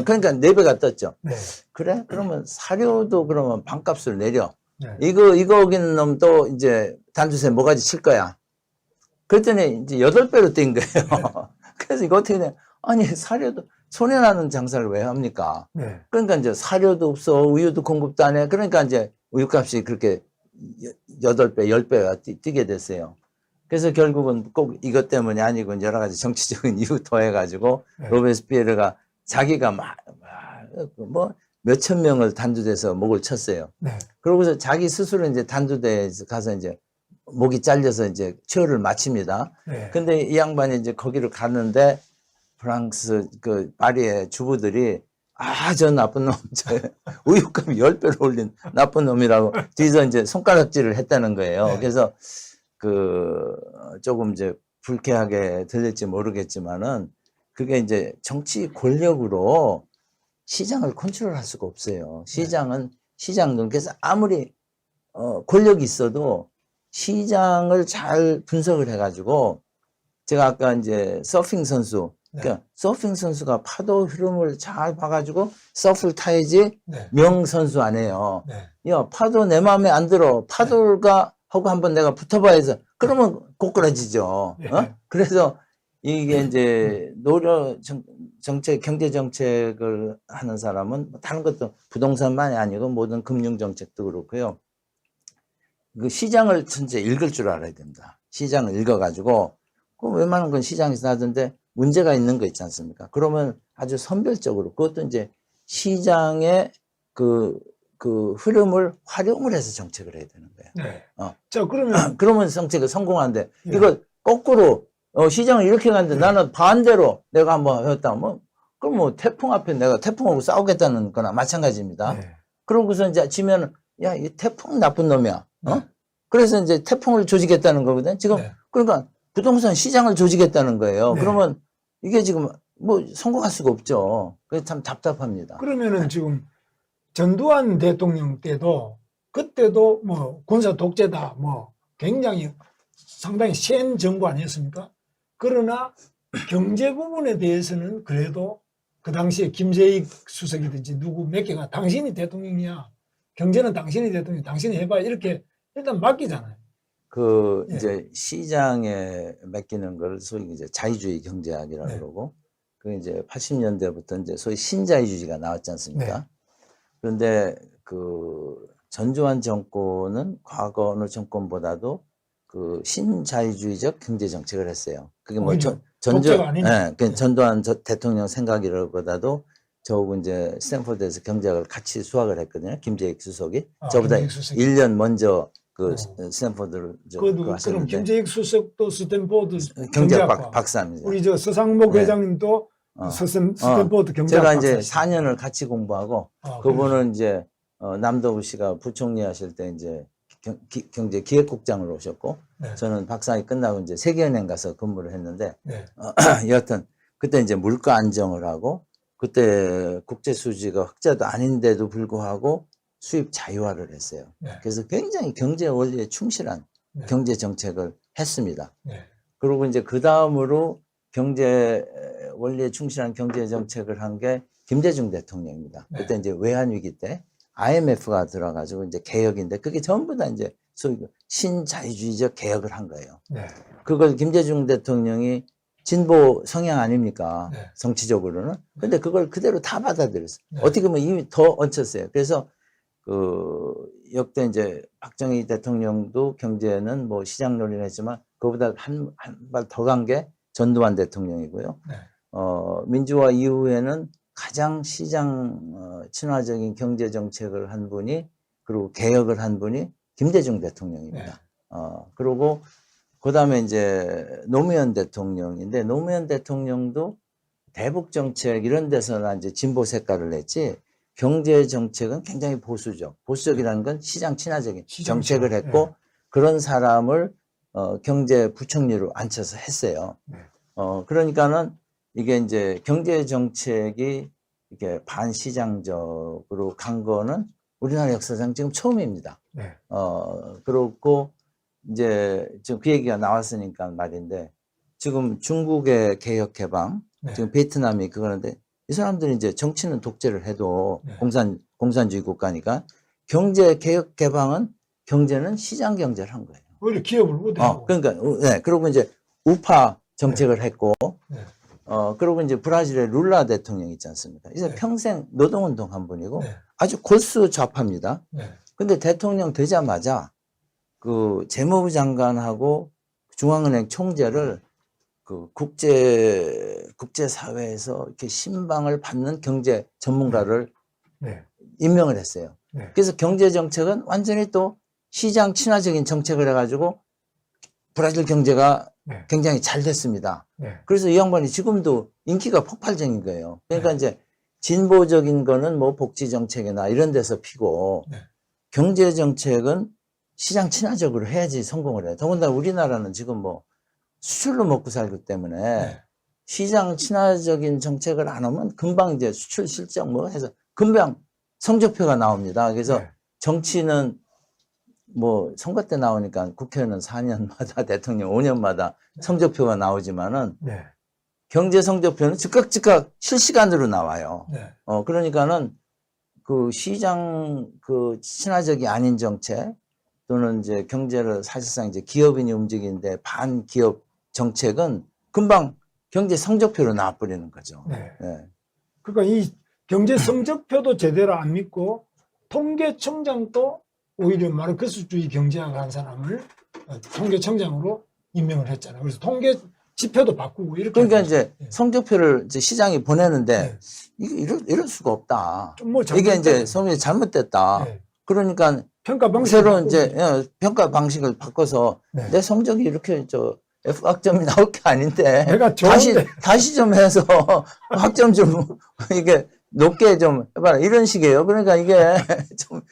그러니까 4배가 떴죠. 네. 그래? 그러면 사료도 그러면 반값을 내려. 네. 이거 어기는 놈도 이제 단두세 모가지 칠 거야. 그랬더니 이제 8배로 뛴 거예요. 그래서 이거 어떻게 돼? 아니, 사료도, 손해나는 장사를 왜 합니까? 네. 그러니까 이제 사료도 없어, 우유도 공급도 안 해. 그러니까 이제 우유값이 그렇게 8배, 10배가 뛰게 됐어요. 그래서 결국은 꼭 이것 때문이 아니고 여러 가지 정치적인 이유 더해가지고 네. 로베스피에르가 자기가 뭐 몇천 명을 단두대서 목을 쳤어요. 네. 그러고서 자기 스스로 이제 단두대에 가서 이제 목이 잘려서 이제 치료를 마칩니다. 네. 근데 이 양반이 이제 거기를 갔는데 프랑스 그 파리의 주부들이 저 나쁜 놈, 저 우유값 10배로 올린 나쁜 놈이라고 뒤에서 이제 손가락질을 했다는 거예요. 네. 그래서 그 조금 이제 불쾌하게 들릴지 모르겠지만은 그게 이제 정치 권력으로 시장을 컨트롤할 수가 없어요. 시장은 그래서 아무리 권력이 있어도 시장을 잘 분석을 해가지고 제가 아까 이제 서핑 선수 그러니까 서핑 선수가 파도 흐름을 잘 봐가지고 서프를 타야지 네. 명 선수 아니에요. 네. 야, 파도 내 마음에 안 들어. 파도가 하고 한번 내가 붙어봐야 해서 그러면 고꾸라지죠. 네. 그래서 이게 이제 정책, 경제 정책을 하는 사람은 다른 것도 부동산만이 아니고 모든 금융 정책도 그렇고요. 그 시장을 전체 읽을 줄 알아야 됩니다. 시장을 읽어가지고 그 웬만한 건 시장에서 나던데 문제가 있는 거 있지 않습니까? 그러면 아주 선별적으로 그것도 이제 시장의 그 흐름을 활용을 해서 정책을 해야 되는 거예요. 네. 자, 그러면 그러면 정책이 성공하는데 예. 이거 거꾸로 시장을 이렇게 갔는데 나는 반대로 내가 한번 했다 뭐 그럼 뭐 태풍 앞에 내가 태풍하고 싸우겠다는 거나 마찬가지입니다. 네. 그러고서 이제 지면은 야, 이 태풍 나쁜 놈이야. 네. 그래서 이제 태풍을 조지겠다는 거거든. 지금 네. 그러니까 부동산 시장을 조지겠다는 거예요. 네. 그러면 이게 지금 뭐 성공할 수가 없죠. 그게 참 답답합니다. 그러면은 지금 전두환 대통령 때도 그때도 뭐 군사 독재다 뭐 굉장히 상당히 센 정부 아니었습니까? 그러나 경제 부분에 대해서는 그래도 그 당시에 김재익 수석이든지 누구 몇 개가 당신이 대통령이야. 경제는 당신이 대통령, 당신이 해봐 이렇게 일단 맡기잖아요. 예. 이제 시장에 맡기는 걸 소위 이제 자유주의 경제학이라고 네. 그러고 그 이제 80년대부터 이제 소위 신자유주의가 나왔지 않습니까? 네. 그런데 그 전두환 정권은 과거 어느 정권보다도 그 신자유주의적 경제 정책을 했어요. 그게 뭐 독재가 아니냐. 그 전두환 대통령 생각이라기보다도 저하고 이제 스탠포드에서 경제학을 같이 수학을 했거든요. 김재익 수석이 저보다 김재익 수석이. 1년 먼저 그 스탠포드를 그럼 하셨는데 김재익 수석도 스탠포드 경제학 경제학과. 박사입니다. 우리 저 서상목 네. 회장님도 스탠포드 경제학 제가 이제 박사시죠. 4년을 같이 공부하고 그분은 이제 남도우 씨가 부총리 하실 때 이제 경제 기획국장으로 오셨고 네. 저는 박사학위 끝나고 이제 세계은행 가서 근무를 했는데 네. 여하튼 그때 이제 물가 안정을 하고 그때 국제 수지가 흑자도 아닌데도 불구하고 수입 자유화를 했어요. 네. 그래서 굉장히 경제 원리에 충실한 네. 경제 정책을 했습니다. 네. 그리고 이제 그 다음으로 경제 원리에 충실한 경제 정책을 한 게 김대중 대통령입니다. 네. 그때 이제 외환 위기 때 IMF가 들어가지고 이제 개혁인데 그게 전부 다 이제 소위 신자유주의적 개혁을 한 거예요. 네. 그걸 김대중 대통령이 진보 성향 아닙니까? 네. 정치적으로는. 근데 그걸 그대로 다 받아들였어요. 네. 어떻게 보면 이미 더 얹혔어요. 그래서 그 역대 이제 박정희 대통령도 경제는 뭐 시장 논리를 했지만 그보다 한 발 더 간 게 전두환 대통령이고요. 네. 민주화 이후에는 가장 시장 친화적인 경제 정책을 한 분이, 그리고 개혁을 한 분이 김대중 대통령입니다. 그리고 그다음에 이제 노무현 대통령인데, 노무현 대통령도 대북 정책 이런 데서는 이제 진보 색깔을 냈지, 경제 정책은 굉장히 보수적. 보수적이라는 건 시장 친화적인 정책을 했고, 그런 사람을 경제부총리로 앉혀서 했어요. 그러니까는 이게 이제 경제 정책이 이게 반시장적으로 간 거는 우리나라 역사상 지금 처음입니다. 그렇고 이제 지금 그 얘기가 나왔으니까 말인데, 지금 중국의 개혁 개방, 지금 베트남이 그거는데, 이 사람들이 이제 정치는 독재를 해도 공산주의 국가니까 경제 개혁 개방은, 경제는 시장 경제를 한 거예요. 오히려 기업을 우대하고. 그러니까 그리고 이제 우파 정책을 했고, 그리고 이제 브라질의 룰라 대통령 있지 않습니까? 이제 평생 노동운동 한 분이고 아주 골수 좌파입니다. 근데 대통령 되자마자 그 재무부 장관하고 중앙은행 총재를 그 국제사회에서 이렇게 신방을 받는 경제 전문가를 임명을 했어요. 그래서 경제 정책은 완전히 또 시장 친화적인 정책을 해가지고 브라질 경제가 굉장히 잘 됐습니다. 그래서 이 양반이 지금도 인기가 폭발적인 거예요. 그러니까 이제 진보적인 거는 뭐 복지 정책이나 이런 데서 피고, 경제 정책은 시장 친화적으로 해야지 성공을 해요. 더군다나 우리나라는 지금 뭐 수출로 먹고 살기 때문에 시장 친화적인 정책을 안 하면 금방 이제 수출 실적 뭐 해서 금방 성적표가 나옵니다. 그래서 정치는 뭐 선거 때 나오니까 국회는 4년마다 대통령 5년마다 성적표가 나오지만은 경제 성적표는 즉각 실시간으로 나와요. 그러니까는 그 시장 그 친화적이 아닌 정책, 또는 이제 경제를 사실상 이제 기업인이 움직이는데 반기업 정책은 금방 경제 성적표로 나와버리는 거죠. 그러니까 이 경제 성적표도 제대로 안 믿고, 통계청장도 오히려 마르크스주의 경제학을 한 사람을 통계청장으로 임명을 했잖아요. 그래서 통계 지표도 바꾸고 이렇게. 그러니까 이제 성적표를 이제 시장이 보내는데 이럴 수가 없다. 이게 이제 성적이 잘못됐다. 그러니까 평가 방식을 새로운 이제 평가 방식을 바꿔서 내 성적이 이렇게 F 학점이 나올 게 아닌데 내가 다시 좀 해서 학점 좀 이게 높게 좀 해봐라, 이런 식이에요. 그러니까 이게 좀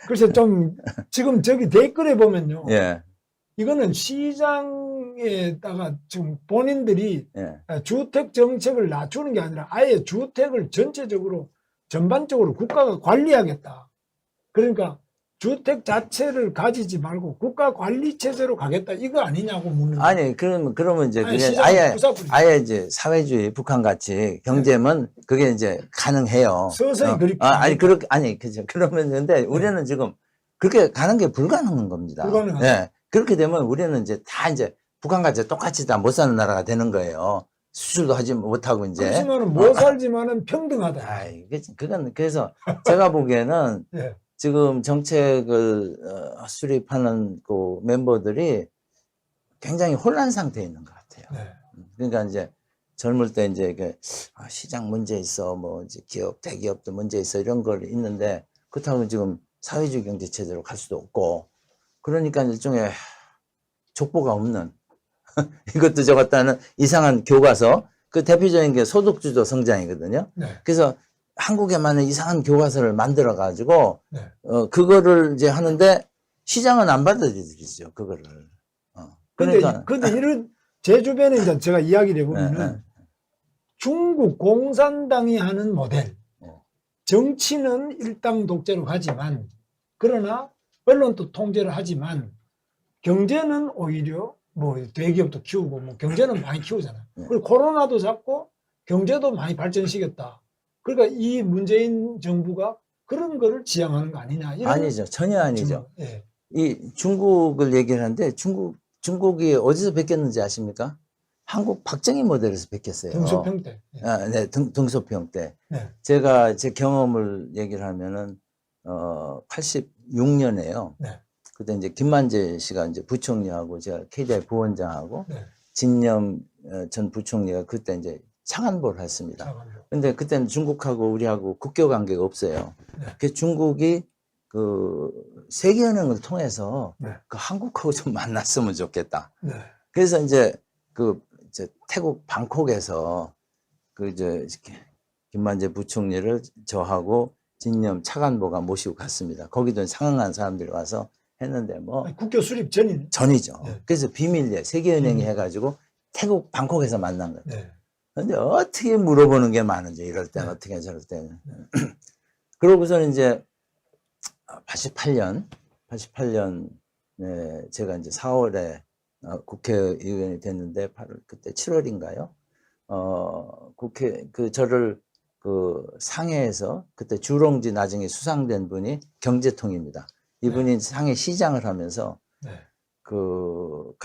그래서 좀 지금 저기 댓글에 보면요, 이거는 시장에다가 지금 본인들이 주택 정책을 낮추는 게 아니라 아예 주택을 전체적으로 전반적으로 국가가 관리하겠다. 그러니까 주택 자체를 가지지 말고 국가 관리 체제로 가겠다, 이거 아니냐고 묻는 거예요. 아니, 그러면 이제 그게 아예 이제 사회주의 북한 같이 경제면 그게 이제 가능해요. 서서히 그렇게. 그죠. 그러면 근데 우리는 지금 그렇게 가는 게 불가능한 겁니다. 불가능하죠. 그렇게 되면 우리는 이제 다 이제 북한같이 똑같이 다 못 사는 나라가 되는 거예요. 수출도 하지 못하고 이제. 그렇지만은 못 살지만은 평등하다. 그건 그래서 제가 보기에는 지금 정책을 수립하는 그 멤버들이 굉장히 혼란 상태에 있는 것 같아요. 그러니까 이제 젊을 때 이제 시장 문제 있어, 뭐 이제 기업, 대기업도 문제 있어, 이런 걸 있는데, 그렇다고 지금 사회주의 경제 체제로 갈 수도 없고, 그러니까 일종의 족보가 없는 이것도 저것도 하는 이상한 교과서, 그 대표적인 게 소득주도 성장이거든요. 그래서 한국에만은 이상한 교과서를 만들어 가지고 그거를 이제 하는데 시장은 안 받아들이죠, 그거를. 그러니까 근데 이런 제 주변에 이제 제가 이야기를 해보면은 중국 공산당이 하는 모델, 정치는 일당 독재로 가지만, 그러나 언론도 통제를 하지만 경제는 오히려 뭐 대기업도 키우고 뭐 경제는 많이 키우잖아요. 그리고 코로나도 잡고 경제도 많이 발전시켰다. 그러니까 이 문재인 정부가 그런 거를 지향하는 거 아니냐? 아니죠. 전혀 아니죠. 이 중국을 얘기를 하는데 중국이 어디서 베꼈는지 아십니까? 한국 박정희 모델에서 베꼈어요. 등소평 때. 등소평 때. 제가 제 경험을 얘기를 하면은 86년에요. 그때 이제 김만재 씨가 이제 부총리하고 제가 KDI 부원장하고 진념 전 부총리가 그때 이제 창안보를 했습니다. 잠깐만요. 근데 그때는 중국하고 우리하고 국교 관계가 없어요. 네. 그 중국이 그 세계은행을 통해서 네. 그 한국하고 좀 만났으면 좋겠다. 네. 그래서 이제 이제 태국 방콕에서 그 이제 김만재 부총리를 저하고 진념 차관보가 모시고 갔습니다. 거기도 상응한 사람들이 와서 했는데 뭐 아니, 국교 수립 전이네. 전이죠. 네. 그래서 비밀리에 세계은행이 해가지고 태국 방콕에서 만난 거예요. 네. 근데 어떻게 물어보는 게 많은지 이럴 때는 네. 어떻게 저럴 때는. 그러고서는 이제 88년 네, 제가 이제 4월에 국회의원이 됐는데 그때 7월인가요? 국회 저를 그 상해에서 그때 주롱지 나중에 수상된 분이 경제통입니다. 이분이 상해 시장을 하면서 네. 그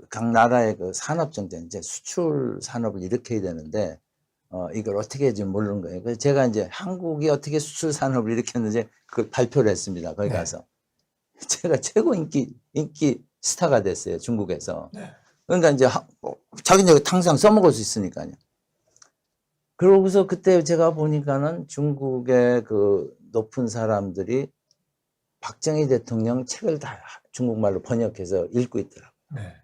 각 나라의 그 산업 정책 이제 수출 산업을 일으켜야 되는데 이걸 어떻게 해야지 모르는 거예요. 그래서 제가 이제 한국이 어떻게 수출 산업을 일으켰는지 그걸 발표를 했습니다. 거기 네. 가서 제가 최고 인기 스타가 됐어요. 중국에서. 네. 그러니까 이제 자기네 당장 써먹을 수 있으니까요. 그러고서 그때 제가 보니까는 중국의 그 높은 사람들이 박정희 대통령 책을 다 중국말로 번역해서 읽고 있더라고요. 네.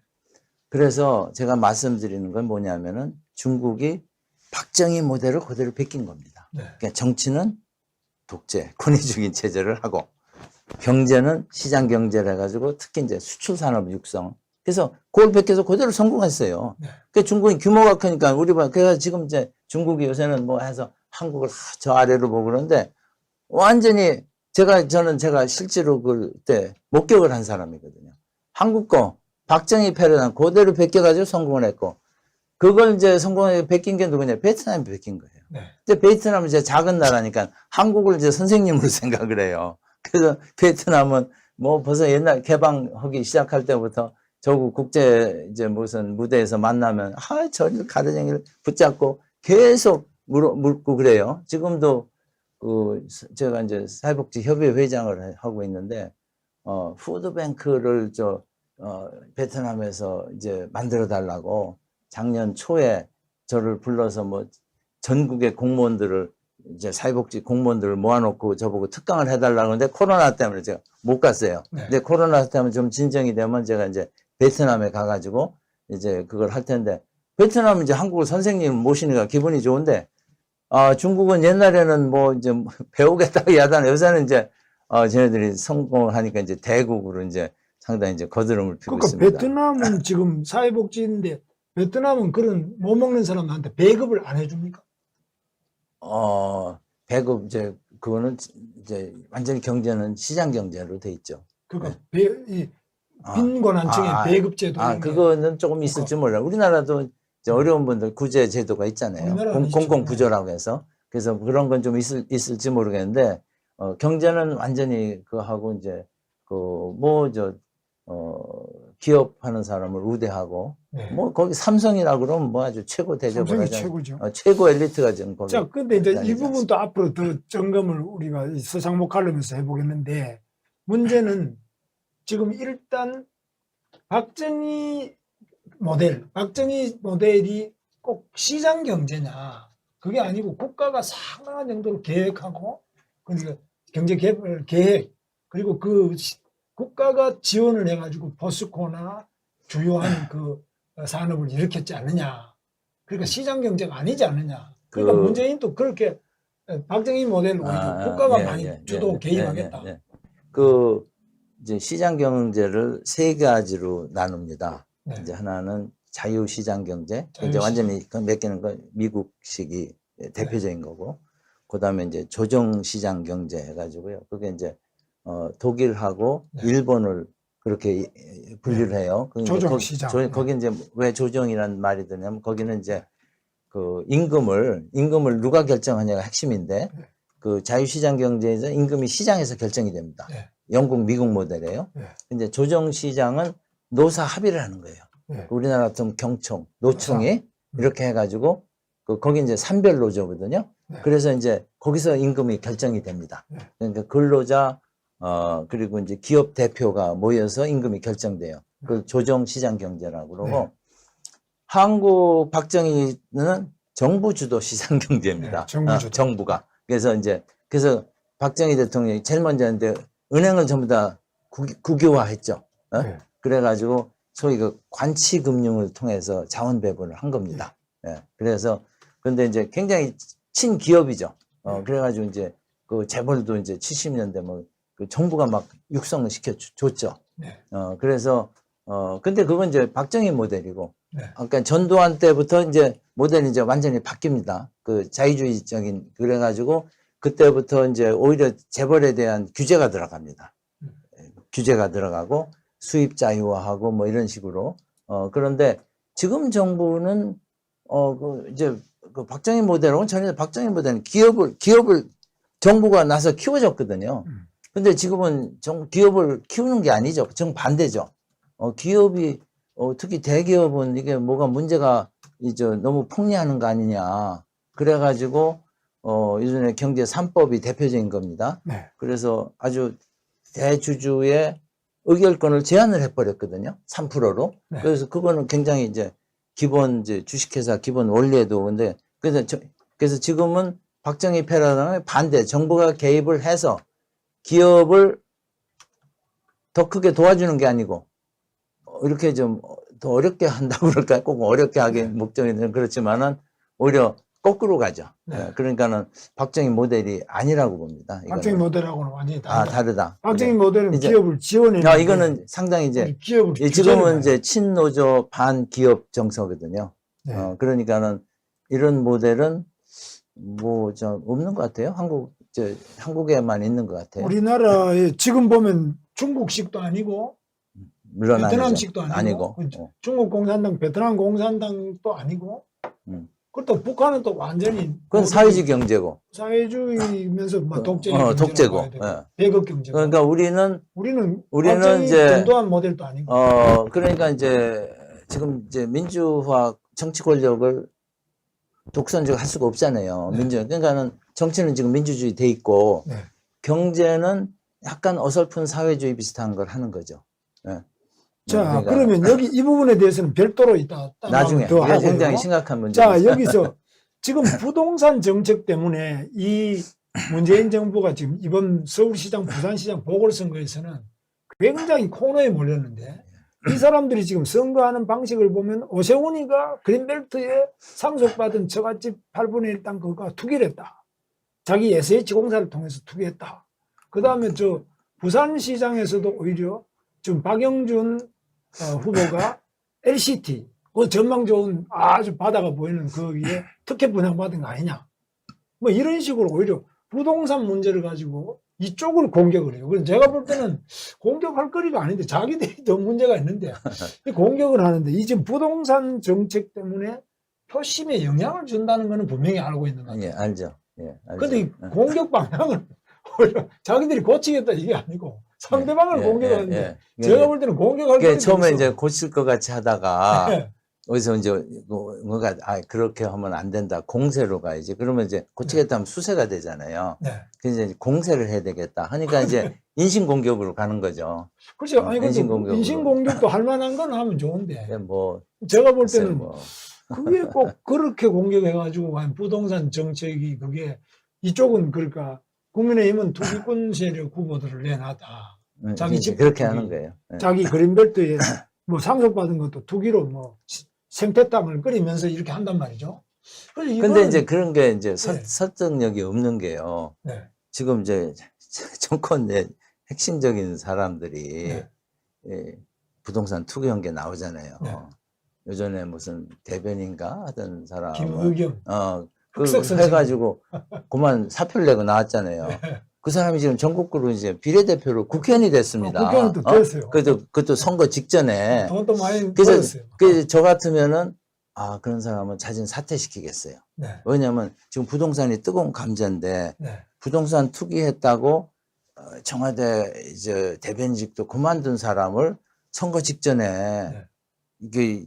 그래서 제가 말씀드리는 건 뭐냐면은 중국이 박정희 모델을 그대로 베낀 겁니다. 네. 그러니까 정치는 독재, 권위주의 체제를 하고 경제는 시장 경제를 해가지고 특히 이제 수출 산업 육성. 그래서 그걸 베껴서 그대로 성공했어요. 네. 그 중국이 규모가 크니까 그래서 지금 이제 중국이 요새는 뭐 해서 한국을 저 아래로 보고 그러는데 완전히 저는 실제로 그때 목격을 한 사람이거든요. 한국 거 박정희 패러다임 그대로 베껴가지고 성공을 했고 그걸 이제 성공에 베낀 게 누구냐? 베트남이 베낀 거예요. 네. 근데 베트남은 이제 작은 나라니까 한국을 이제 선생님으로 생각을 해요. 그래서 베트남은 뭐 벌써 옛날 개방하기 시작할 때부터 저국 국제 이제 무슨 무대에서 만나면 저를 가르쟁이를 붙잡고 계속 묻고 그래요. 지금도 제가 이제 사회복지 협의회 회장을 하고 있는데 푸드뱅크를 베트남에서 이제 만들어 달라고 작년 초에 저를 불러서 뭐 전국의 공무원들을 이제 사회복지 공무원들을 모아놓고 저보고 특강을 해달라고 하는데 코로나 때문에 제가 못 갔어요. 네. 근데 코로나 때문에 좀 진정이 되면 제가 이제 베트남에 가가지고 이제 그걸 할 텐데 베트남은 이제 한국을 선생님 모시니까 기분이 좋은데 중국은 옛날에는 뭐 이제 배우겠다고 야단 요새는 이제 쟤네들이 성공을 하니까 이제 대국으로 이제 상당히 이제 거드름을 피고 그러니까 있습니다. 베트남은 지금 사회복지인데 베트남은 그런 못 먹는 사람한테 배급을 안 해줍니까? 배급 그거는 이제 완전히 경제는 시장 경제로 돼 있죠. 그러니까 네. 빈곤한층의 배급제도 이런 게 그거는 조금 있을지 몰라요. 우리나라도 이제 어려운 분들 구제 제도가 있잖아요. 우리나라는 있죠. 공공부조라고 해서. 그래서 그런 건 좀 있을지 모르겠는데, 경제는 완전히 그하고 이제, 기업하는 사람을 우대하고, 네. 뭐, 거기 삼성이라고 그러면 뭐 아주 최고 대접을 삼성이 하잖아요. 최고죠. 최고 엘리트가 지금 거기. 자, 근데 이제 이 다니지 부분도 앞으로 더 점검을 우리가 이 서상목 칼럼에서 해보겠는데, 문제는 지금 일단 박정희 모델이 꼭 시장 경제냐, 그게 아니고 국가가 상당한 정도로 계획하고, 그러니까 경제 개발 계획, 그리고 국가가 지원을 해가지고 포스코나 주요한 그 산업을 일으켰지 않느냐. 그러니까 시장 경제가 아니지 않느냐. 그러니까 문재인도 그렇게 박정희 모델로 국가가 많이 주도 개입하겠다. 이제 시장 경제를 세 가지로 나눕니다. 네. 이제 하나는 자유시장 경제, 자유시장. 이제 완전히 몇 개는 미국식이 대표적인 거고, 그 다음에 이제 조정시장 경제 해가지고요. 그게 이제 독일하고 일본을 그렇게 분류를 해요. 조정시장. 거기 이제 왜 조정이라는 말이 드냐면 거기는 이제 그 임금을 누가 결정하냐가 핵심인데 그 자유시장 경제에서 임금이 시장에서 결정이 됩니다. 네. 영국, 미국 모델이에요. 네. 근데 조정시장은 노사 합의를 하는 거예요. 네. 우리나라 같은 경총, 노총이 이렇게 해가지고 거기 이제 산별 노조거든요. 네. 그래서 이제 거기서 임금이 결정이 됩니다. 네. 그러니까 근로자 그리고 이제 기업 대표가 모여서 임금이 결정돼요. 그걸 조정시장 경제라고 그러고 한국 박정희는 정부 주도 시장 경제입니다. 네, 정부 주도. 정부가. 그래서 박정희 대통령이 제일 먼저 했는데 은행을 전부 다 국유화했죠. 네. 그래가지고 소위 그 관치금융을 통해서 자원 배분을 한 겁니다. 예. 그래서 근데 이제 굉장히 친기업이죠. 그래가지고 이제 그 재벌도 이제 70년대 뭐 그 정부가 막 육성을 시켜줬죠. 네. 그래서 근데 그건 이제 박정희 모델이고, 네. 그러니까 전두환 때부터 이제 모델이 이제 완전히 바뀝니다. 그 자유주의적인, 그래가지고 그때부터 이제 오히려 재벌에 대한 규제가 들어갑니다. 규제가 들어가고 수입 자유화하고 뭐 이런 식으로. 그런데 지금 정부는 이제 그 박정희 모델하고는 전혀, 박정희 모델은 기업을 정부가 나서 키워줬거든요. 근데 지금은 기업을 키우는 게 아니죠. 정반대죠. 기업이, 특히 대기업은 이게 뭐가 문제가 이제 너무 폭리하는 거 아니냐. 그래가지고, 요즘에 경제 3법이 대표적인 겁니다. 네. 그래서 아주 대주주의 의결권을 제한을 해버렸거든요. 3%로. 네. 그래서 그거는 굉장히 이제 기본, 이제 주식회사 기본 원리에도 근데, 그래서 지금은 박정희 패러다임의 반대, 정부가 개입을 해서 기업을 더 크게 도와주는 게 아니고, 이렇게 좀 더 어렵게 한다고 그럴까요? 꼭 어렵게 하긴 목적에는 그렇지만은 오히려 거꾸로 가죠. 네. 그러니까는 박정희 모델이 아니라고 봅니다. 박정희 모델하고는 완전히 다르다. 다르다. 박정희 모델은 이제- 기업을 지원해는 이거는 상당히 이제, 기업을 지금은 이제 친노조 반기업 정서거든요. 네. 그러니까는 이런 모델은 뭐 좀 없는 것 같아요. 한국에만 있는 것 같아요. 우리나라에 지금 보면 중국식도 아니고 물론 베트남식도 아니고. 중국 공산당, 베트남 공산당도 아니고 그것도 북한은 또 완전히 그건 사회주의 경제고. 사회주의면서 뭐 독재 독재고. 배급 경제고. 그러니까 우리는 박정희 이제 전두환 모델도 아니고. 그러니까 이제 지금 이제 민주화 정치 권력을 독선적 할 수가 없잖아요. 네. 그러니까는 정치는 지금 민주주의 돼 있고 네. 경제는 약간 어설픈 사회주의 비슷한 걸 하는 거죠. 네. 자, 그러니까 그러면 여기 이 부분에 대해서는 별도로 이따 나중에 더 이게 하고요. 굉장히 심각한 문제입니다. 자, 여기서 지금 부동산 정책 때문에 이 문재인 정부가 지금 이번 서울시장, 부산시장 보궐선거에서는 굉장히 코너에 몰렸는데 이 사람들이 지금 선거하는 방식을 보면 오세훈이가 그린벨트에 상속받은 처갓집 8분의 1 땅 그거 투기를 했다. 자기 SH공사를 통해서 투기했다. 그 다음에 저 부산시장에서도 오히려 지금 박영준 후보가 LCT, 그 전망 좋은 아주 바다가 보이는 거기에 특혜 분양받은 거 아니냐. 뭐 이런 식으로 오히려 부동산 문제를 가지고 이쪽을 공격을 해요. 그래서 제가 볼 때는 공격할 거리가 아닌데 자기들이 더 문제가 있는데 공격을 하는데 이 지금 부동산 정책 때문에 표심에 영향을 준다는 거는 분명히 알고 있는 거 같아요. 예, 알죠. 예, 알죠. 근데 이 공격 방향을 오히려 자기들이 고치겠다 이게 아니고 상대방을 공격하는데 제가 볼 때는 공격할 거리가 처음에 없어. 이제 고칠 것 같이 하다가 네. 어디서 이제 뭔가 그렇게 하면 안 된다. 공세로 가야지. 그러면 이제 고치겠다 하면 수세가 되잖아요. 네. 그래서 이제 공세를 해야 되겠다. 하니까 이제 인신공격으로 가는 거죠. 그렇죠. 아니, 근데 인신공격으로. 인신공격도 할 만한 건 하면 좋은데. 근데 뭐 제가 볼 글쎄요, 때는 뭐. 그게 꼭 그렇게 공격해가지고 과연 부동산 정책이 그게 이쪽은 그러니까 국민의힘은 투기권 세력 후보들을 내놨다. 자기 집 그렇게 투기, 하는 거예요. 예. 자기 그린벨트에 뭐 상속받은 것도 투기로 뭐 생태 땅을 끓이면서 이렇게 한단 말이죠. 그래서 근데 이거는- 이제 그런 게 이제 네. 설득력이 없는 게요. 네. 지금 이제 정권 내 핵심적인 사람들이 네. 예, 부동산 투기한 게 나오잖아요. 네. 요전에 무슨 대변인가 하던 사람 김의겸 그 흑석 선생. 해가지고 그만 사표를 내고 나왔잖아요. 그 사람이 지금 전국구로 이제 비례대표로 국회의원이 됐습니다. 국회의원도 됐어요. 그것도 선거 직전에. 돈도 많이 그래서 벌었어요. 저 같으면은 그런 사람은 자진 사퇴시키겠어요. 네. 왜냐하면 지금 부동산이 뜨거운 감자인데 네. 부동산 투기했다고 청와대 이제 대변직도 그만둔 사람을 선거 직전에 네. 이게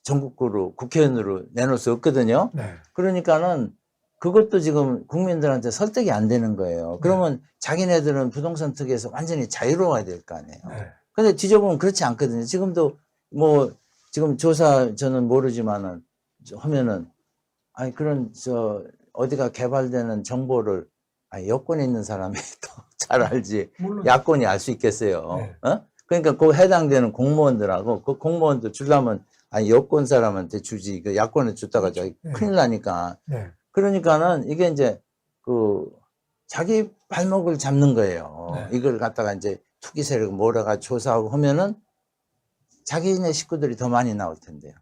전국구로 국회의원으로 내놓을 수 없거든요. 네. 그러니까는 그것도 지금 국민들한테 설득이 안 되는 거예요. 그러면 자기네들은 부동산 투기에서 완전히 자유로워야 될 거 아니에요. 네. 근데 뒤져보면 그렇지 않거든요. 지금도 뭐 지금 조사 저는 모르지만은 하면은 아니 그런 어디가 개발되는 정보를 여권에 있는 사람이 더 잘 알지 물론 야권이 알 수 있겠어요. 네. 어? 그러니까 그 해당되는 공무원들하고 그 공무원도 주려면 여권 사람한테 주지 그 야권에 줬다가 그렇죠. 네. 큰일 나니까. 네. 그러니까는 이게 이제 그 자기 발목을 잡는 거예요. 네. 이걸 갖다가 이제 투기 세력 몰아가 조사하고 하면은 자기네 식구들이 더 많이 나올 텐데요.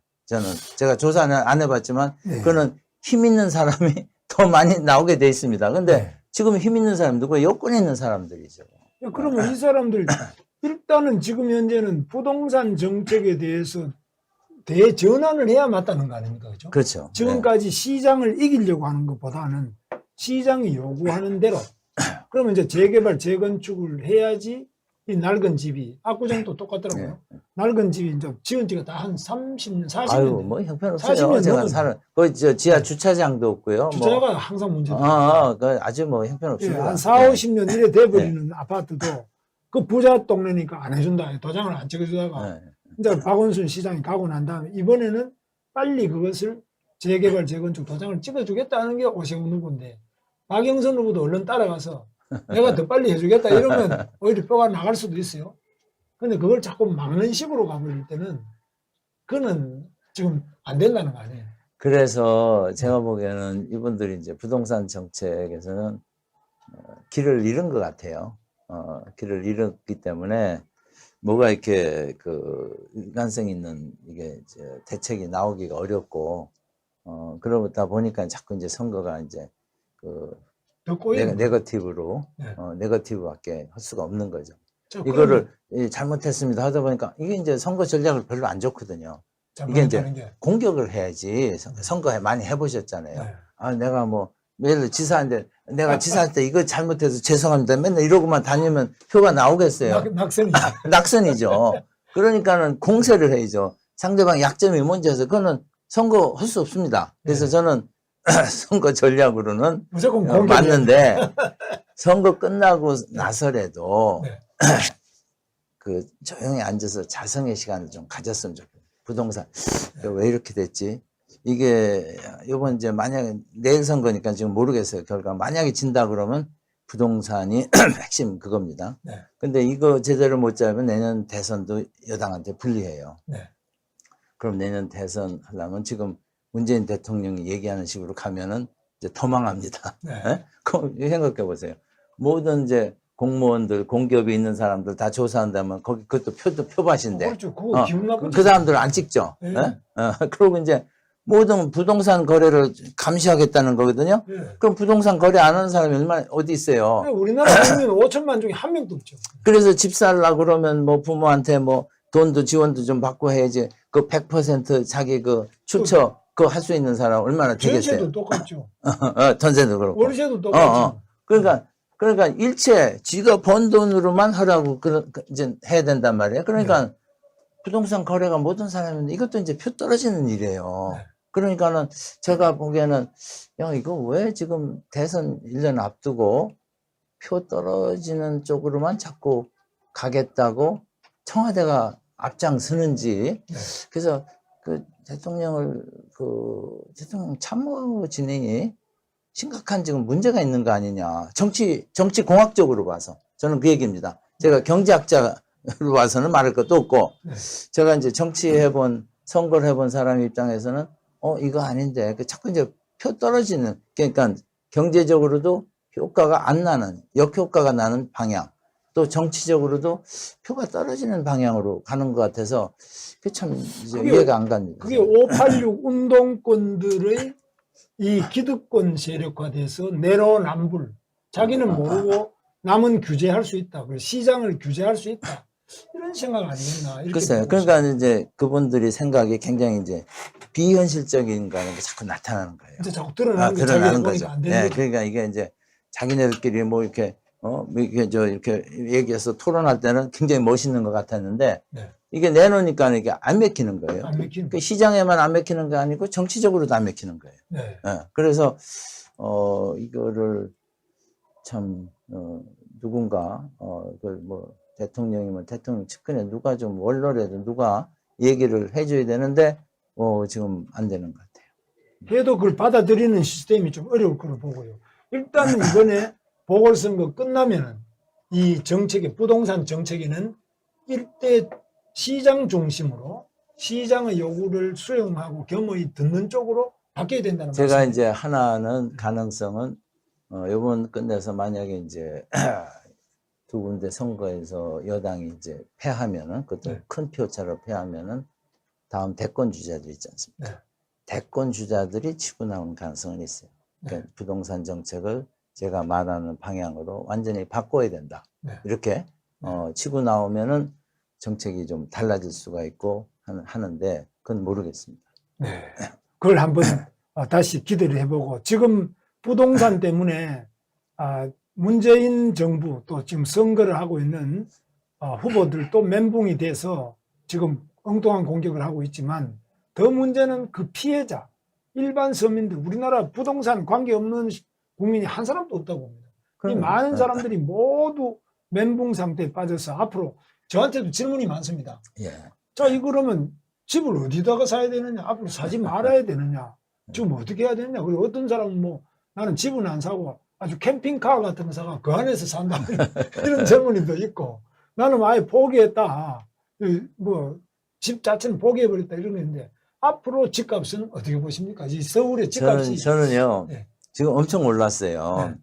제가 조사는 안 해봤지만 네. 그거는 힘 있는 사람이 더 많이 나오게 돼 있습니다. 근데 네. 지금 힘 있는 사람 누구예요? 여권에 있는 사람들이죠. 그러면 이 사람들 일단은 지금 현재는 부동산 정책에 대해서 대전환을 해야 맞다는 거 아닙니까? 그렇죠? 그렇죠. 지금까지 시장을 이기려고 하는 것보다는 시장이 요구하는 대로 그러면 이제 재개발, 재건축을 해야지 이 낡은 집이 압구정도 똑같더라고요. 낡은 집이 이제 지은 지가 다 한 30년, 40년. 아유, 됐어요. 뭐 형편없어요. 40년 제가 넘었네. 사는 거기 지하 주차장도 없고요. 주차가 항상 문제다. 아주 뭐 형편없습니다. 한 4, 50년 이래 돼버리는 아파트도 그 부자 동네니까 안 해준다. 도장을 안 찍어주다가 네. 이제 박원순 시장이 가고 난 다음에 이번에는 빨리 그것을 재개발, 재건축 도장을 찍어주겠다는 게 오세훈 후보인데 박영선 후보도 얼른 따라가서 내가 더 빨리 해주겠다 이러면 오히려 뼈가 나갈 수도 있어요. 근데 그걸 자꾸 막는 식으로 가버릴 때는 그거는 지금 안 된다는 거 아니에요. 그래서 제가 보기에는 이분들이 이제 부동산 정책에서는 길을 잃은 것 같아요. 길을 잃었기 때문에 뭐가 이렇게 그 일관성 있는 이게 이제 대책이 나오기가 어렵고 그러다 보니까 자꾸 이제 선거가 이제 그 더 꼬이는 거예요. 네거티브로 네. 네거티브밖에 할 수가 없는 거죠. 자, 이거를 잘못했습니다 하다 보니까 이게 이제 선거 전략을 별로 안 좋거든요. 이게 이제 공격을 해야지. 선거 많이 해보셨잖아요. 네. 아, 내가 뭐, 예를 들어 지사인데, 내가 지사할 때 이거 잘못해서 죄송합니다. 맨날 이러고만 다니면 표가 나오겠어요. 낙선이죠. 낙선이죠. 그러니까는 공세를 해야죠. 상대방 약점이 뭔지 해서 그거는 선거 할 수 없습니다. 그래서 네. 저는 선거 전략으로는 무조건 공격. 맞는데, 선거 끝나고 나서라도 네. 그 조용히 앉아서 자성의 시간을 좀 가졌으면 좋겠어요. 부동산 왜 이렇게 됐지? 이게 이번 이제 만약에 내일 선거니까 지금 모르겠어요. 결과 만약에 진다 그러면 부동산이 핵심 그겁니다. 네. 근데 이거 제대로 못 잡으면 내년 대선도 여당한테 불리해요. 네. 그럼 내년 대선 하려면 지금 문재인 대통령이 얘기하는 식으로 가면은 이제 더 망합니다. 네. 그럼 생각해 보세요. 모든 이제 공무원들, 공기업에 있는 사람들 다 조사한다면 거기 그것도 표밭인데. 그렇죠. 그거 기분 나쁘죠. 그 사람들은 안 찍죠. 네. 그리고 이제 모든 부동산 거래를 감시하겠다는 거거든요. 네. 그럼 부동산 거래 안 하는 사람이 얼마나 어디 있어요. 우리나라 국민 5천만 중에 한 명도 없죠. 그래서 집 살라 그러면 뭐 부모한테 뭐 돈도 지원도 좀 받고 해야지. 그 100% 자기 그 출처 그거 할 수 있는 사람 얼마나 되겠어요. 전세도 똑같죠. 전세도 그렇고. 월세도 똑같죠. 그러니까 일체 지가 번 돈으로만 하라고 이제 해야 된단 말이에요. 그러니까 네. 부동산 거래가 모든 사람인데 이것도 이제 표 떨어지는 일이에요. 네. 그러니까는 제가 보기에는 야 이거 왜 지금 대선 1년 앞두고 표 떨어지는 쪽으로만 자꾸 가겠다고 청와대가 앞장서는지. 네. 그래서 그 대통령 참모진이 심각한 지금 문제가 있는 거 아니냐. 정치 공학적으로 봐서 저는 그 얘기입니다. 제가 경제학자로 봐서는 말할 것도 없고, 네. 제가 이제 정치해본, 선거를 해본 사람 입장에서는, 이거 아닌데, 자꾸 이제 표 떨어지는, 그러니까 경제적으로도 효과가 안 나는, 역효과가 나는 방향, 또 정치적으로도 표가 떨어지는 방향으로 가는 것 같아서, 그게 참 이제 이해가 안 갑니다. 그게 586 운동권들의 이 기득권 세력화돼서 내로남불, 자기는 모르고 남은 규제할 수 있다. 그래서 시장을 규제할 수 있다. 이런 생각 아니겠나. 글쎄요. 그러니까 이제 그분들이 생각이 굉장히 이제 비현실적인 거는 게 자꾸 나타나는 거예요. 이제 자꾸 드러나는 게 드러나는 자기가 거죠. 안 되는 거죠. 그러니까 이게 이제 자기네들끼리 뭐 이렇게 이렇게 얘기해서 토론할 때는 굉장히 멋있는 것 같았는데 네. 이게 내놓으니까 이게 안 맥히는 거예요. 안 맥히는 그 시장에만 안 맥히는 게 아니고 정치적으로도 안 맥히는 거예요. 네. 그래서 이거를 참 누군가 뭐 대통령이면 대통령 측근에 누가 좀 원로라도 누가 얘기를 해줘야 되는데 지금 안 되는 것 같아요. 해도 그걸 받아들이는 시스템이 좀 어려울 거로 보고요. 일단 이번에 보궐선거 끝나면은 이 정책의 부동산 정책에는 일대 시장 중심으로 시장의 요구를 수용하고 겸허히 듣는 쪽으로 바뀌어야 된다는 제가 말씀이에요. 이제 하나는 가능성은 이번 끝내서 만약에 이제 두 군데 선거에서 여당이 이제 패하면은 그것도 네. 큰 표차로 패하면은 다음 대권 주자들 있지 않습니까? 네. 대권 주자들이 치고 나오는 가능성은 있어요. 그러니까 네. 부동산 정책을 제가 말하는 방향으로 완전히 바꿔야 된다. 네. 이렇게 치고 나오면은 정책이 좀 달라질 수가 있고 하는데 그건 모르겠습니다. 네. 그걸 한번 다시 기대를 해보고 지금 부동산 때문에 문재인 정부 또 지금 선거를 하고 있는 후보들도 멘붕이 돼서 지금 엉뚱한 공격을 하고 있지만 더 문제는 그 피해자 일반 서민들 우리나라 부동산 관계없는 국민이 한 사람도 없다고 봅니다. 이 많은 사람들이 모두 멘붕 상태에 빠져서 앞으로 저한테도 질문이 많습니다. 예. 자, 그러면 집을 어디다가 사야 되느냐? 앞으로 사지 말아야 되느냐? 지금 어떻게 해야 되느냐? 그리고 어떤 사람은 뭐 나는 집은 안 사고 아주 캠핑카 같은 거 사가 그 안에서 산다. 이런 젊은이도 있고 나는 아예 포기했다. 뭐 집 자체는 포기해버렸다 이런 게 있는데 앞으로 집값은 어떻게 보십니까? 이 서울의 집값이 저는요 네. 지금 엄청 올랐어요. 네.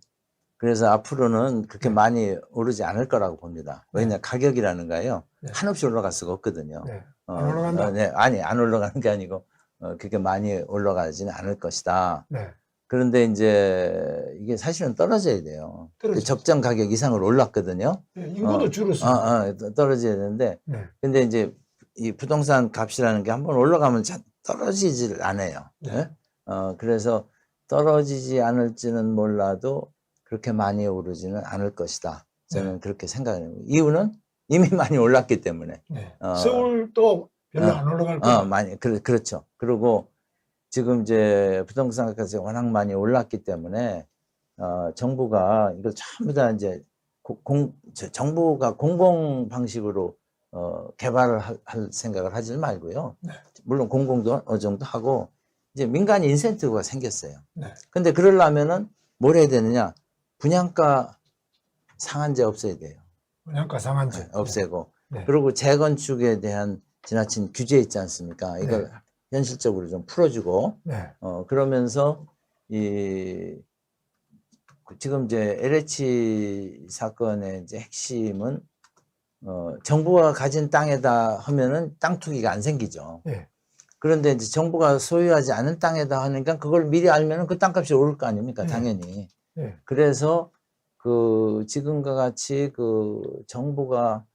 그래서 앞으로는 그렇게 많이 오르지 않을 거라고 봅니다. 왜냐 가격이라는 거요 네. 한없이 올라갈 수가 없거든요. 네. 안 올라간다. 네, 아니 안 올라가는 게 아니고 그렇게 많이 올라가지는 않을 것이다. 네. 그런데 이제 이게 사실은 떨어져야 돼요. 적정 가격 이상으로 올랐거든요. 네. 인구도 줄었어요. 떨어져야 되는데 네. 근데 이제 이 부동산 값이라는 게 한번 올라가면 떨어지질 않아요. 네. 그래서 떨어지지 않을지는 몰라도 그렇게 많이 오르지는 않을 것이다. 저는 그렇게 생각해요. 이유는 이미 많이 올랐기 때문에. 네. 서울도 별로 안 올라갈 거예요. 많이 그렇죠. 그리고 지금 이제 부동산 가격이 워낙 많이 올랐기 때문에 정부가 이걸 전부 다 이제 정부가 공공 방식으로 개발을 할 생각을 하지 말고요. 네. 물론 공공도 어느 정도 하고 이제 민간 인센티브가 생겼어요. 네. 근데 그러려면은 뭘 해야 되느냐? 분양가 상한제 없애야 돼요. 분양가 상한제 없애고 네. 그리고 재건축에 대한 지나친 규제 있지 않습니까? 이걸 네. 현실적으로 좀 풀어주고 네. 그러면서 지금 이제 LH 사건의 이제 핵심은 정부가 가진 땅에다 하면은 땅 투기가 안 생기죠. 네. 그런데 이제 정부가 소유하지 않은 땅에다 하니까 그걸 미리 알면은 그 땅값이 오를 거 아닙니까? 네. 당연히. 네. 그래서 지금과 같이 정부가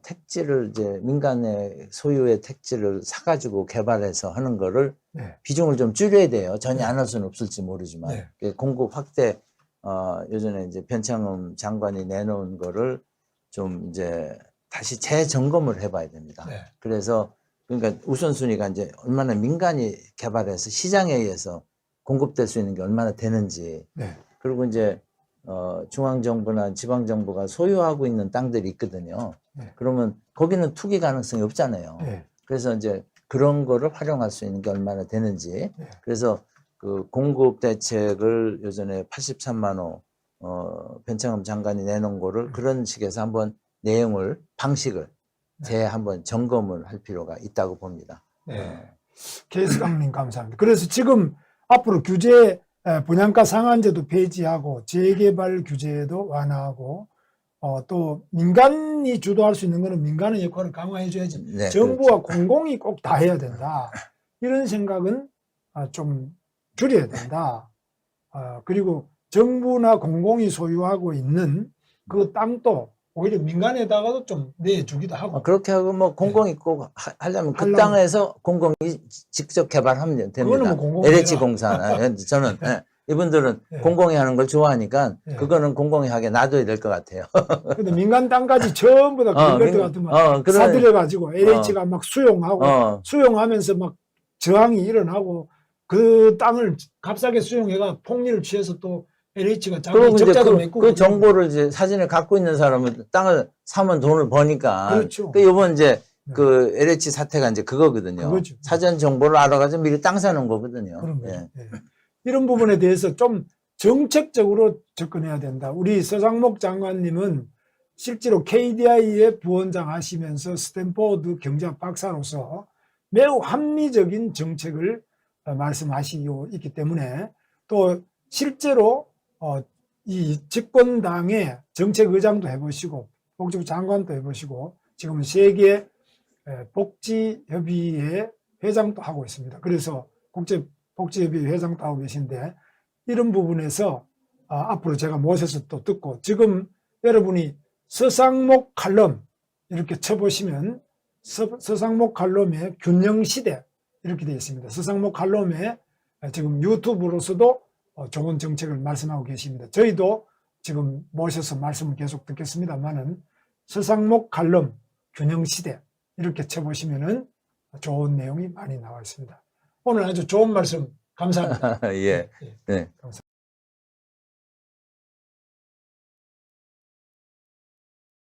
택지를 이제 민간의 소유의 택지를 사가지고 개발해서 하는 거를 네. 비중을 좀 줄여야 돼요. 전혀 네. 안 할 수는 없을지 모르지만 네. 공급 확대 예전에 이제 변창흠 장관이 내놓은 거를 좀 이제 다시 재점검을 해봐야 됩니다. 네. 그래서 그러니까 우선순위가 이제 얼마나 민간이 개발해서 시장에 의해서 공급될 수 있는 게 얼마나 되는지 네. 그리고 이제 중앙정부나 지방정부가 소유하고 있는 땅들이 있거든요. 네. 그러면 거기는 투기 가능성이 없잖아요. 네. 그래서 이제 그런 거를 활용할 수 있는 게 얼마나 되는지. 네. 그래서 그 공급 대책을 예전에 83만 호 변창흠 장관이 내놓은 거를 그런 식에서 한번 내용을 방식을 한번 점검을 할 필요가 있다고 봅니다. 네. 케이스강님 감사합니다. 그래서 지금 앞으로 규제 분양가 상한제도 폐지하고 재개발 규제도 완화하고 또 민간이 주도할 수 있는 거는 민간의 역할을 강화해 줘야지 네, 정부와 그렇죠. 공공이 꼭 다 해야 된다. 이런 생각은 좀 줄여야 된다. 그리고 정부나 공공이 소유하고 있는 그 땅도 오히려 민간에다가도 좀 내주기도 하고. 그렇게 하고 뭐 공공이 꼭 하려면 그 땅에서 공공이 직접 개발하면 됩니다. 뭐 LH 공사. 저는 이분들은 공공이 하는 걸 좋아하니까 그거는 공공이 하게 놔둬야 될 것 같아요. 근데 민간 땅까지 전부 다 건설대 같으면 사들여가지고 LH가 막 수용하고 수용하면서 막 저항이 일어나고 그 땅을 값싸게 수용해가 폭리를 취해서 또 LH가 자기 적자도 메꾸고 그 정보를 이제 사진을 갖고 있는 사람은 땅을 사면 돈을 버니까. 그렇죠. 이번 이제 그 LH 사태가 이제 그거거든요. 그거죠. 사전 정보를 알아가지고 미리 땅 사는 거거든요. 그런 예. 거죠. 예. 이런 부분에 대해서 좀 정책적으로 접근해야 된다. 우리 서장목 장관님은 실제로 KDI의 부원장 하시면서 스탠포드 경제학 박사로서 매우 합리적인 정책을 말씀하시고 있기 때문에 또 실제로 이 집권당의 정책의장도 해보시고 복지부 장관도 해보시고 지금은 세계 복지협의회 회장도 하고 있습니다. 그래서 국제복지협의회 회장도 하고 계신데 이런 부분에서 앞으로 제가 모셔서 또 듣고 지금 여러분이 서상목 칼럼 이렇게 쳐보시면 서상목 칼럼의 균형시대 이렇게 되어 있습니다. 서상목 칼럼에 지금 유튜브로서도 좋은 정책을 말씀하고 계십니다. 저희도 지금 모셔서 말씀을 계속 듣겠습니다만은 서상목 칼럼 균형시대 이렇게 쳐보시면은 좋은 내용이 많이 나와 있습니다. 오늘 아주 좋은 말씀 감사합니다. 예. 네. 감사합니다.